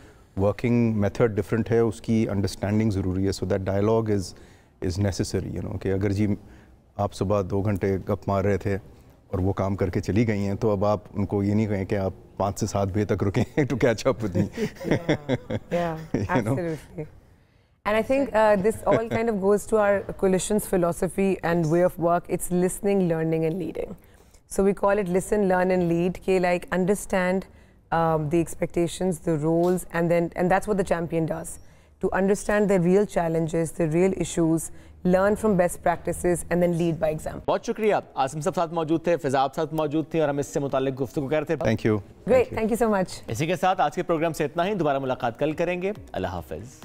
working method different है उसकी understanding ज़रूरी है so that dialogue is necessary you know कि अगर जी आप सुबह 2 घंटे गप मार रहे थे और वो काम करके चली गई हैं तो अब आप उनको ये नहीं कहें कि आप 5 से 7 बजे तक रुकें to catch up with me. Yeah, absolutely. And I think this all kind of goes to our coalition's philosophy and way of work. It's listening, learning, and leading. So we call it listen, learn, and lead. Ke like understand the expectations, the roles, and that's what the champion does. To understand the real challenges, the real issues, learn from best practices, and then lead by example. बहुत शुक्रिया. आसिम साहब साथ मौजूद थे, फिजा आप साथ मौजूद थे और हम इससे मुताल्लिक गुफ्तगू कर रहे थे. Thank you. Great. Thank you so much. इसी के साथ आज के प्रोग्राम से इतना ही. दोबारा मुलाकात कल करेंगे. अल्लाह हाफिज.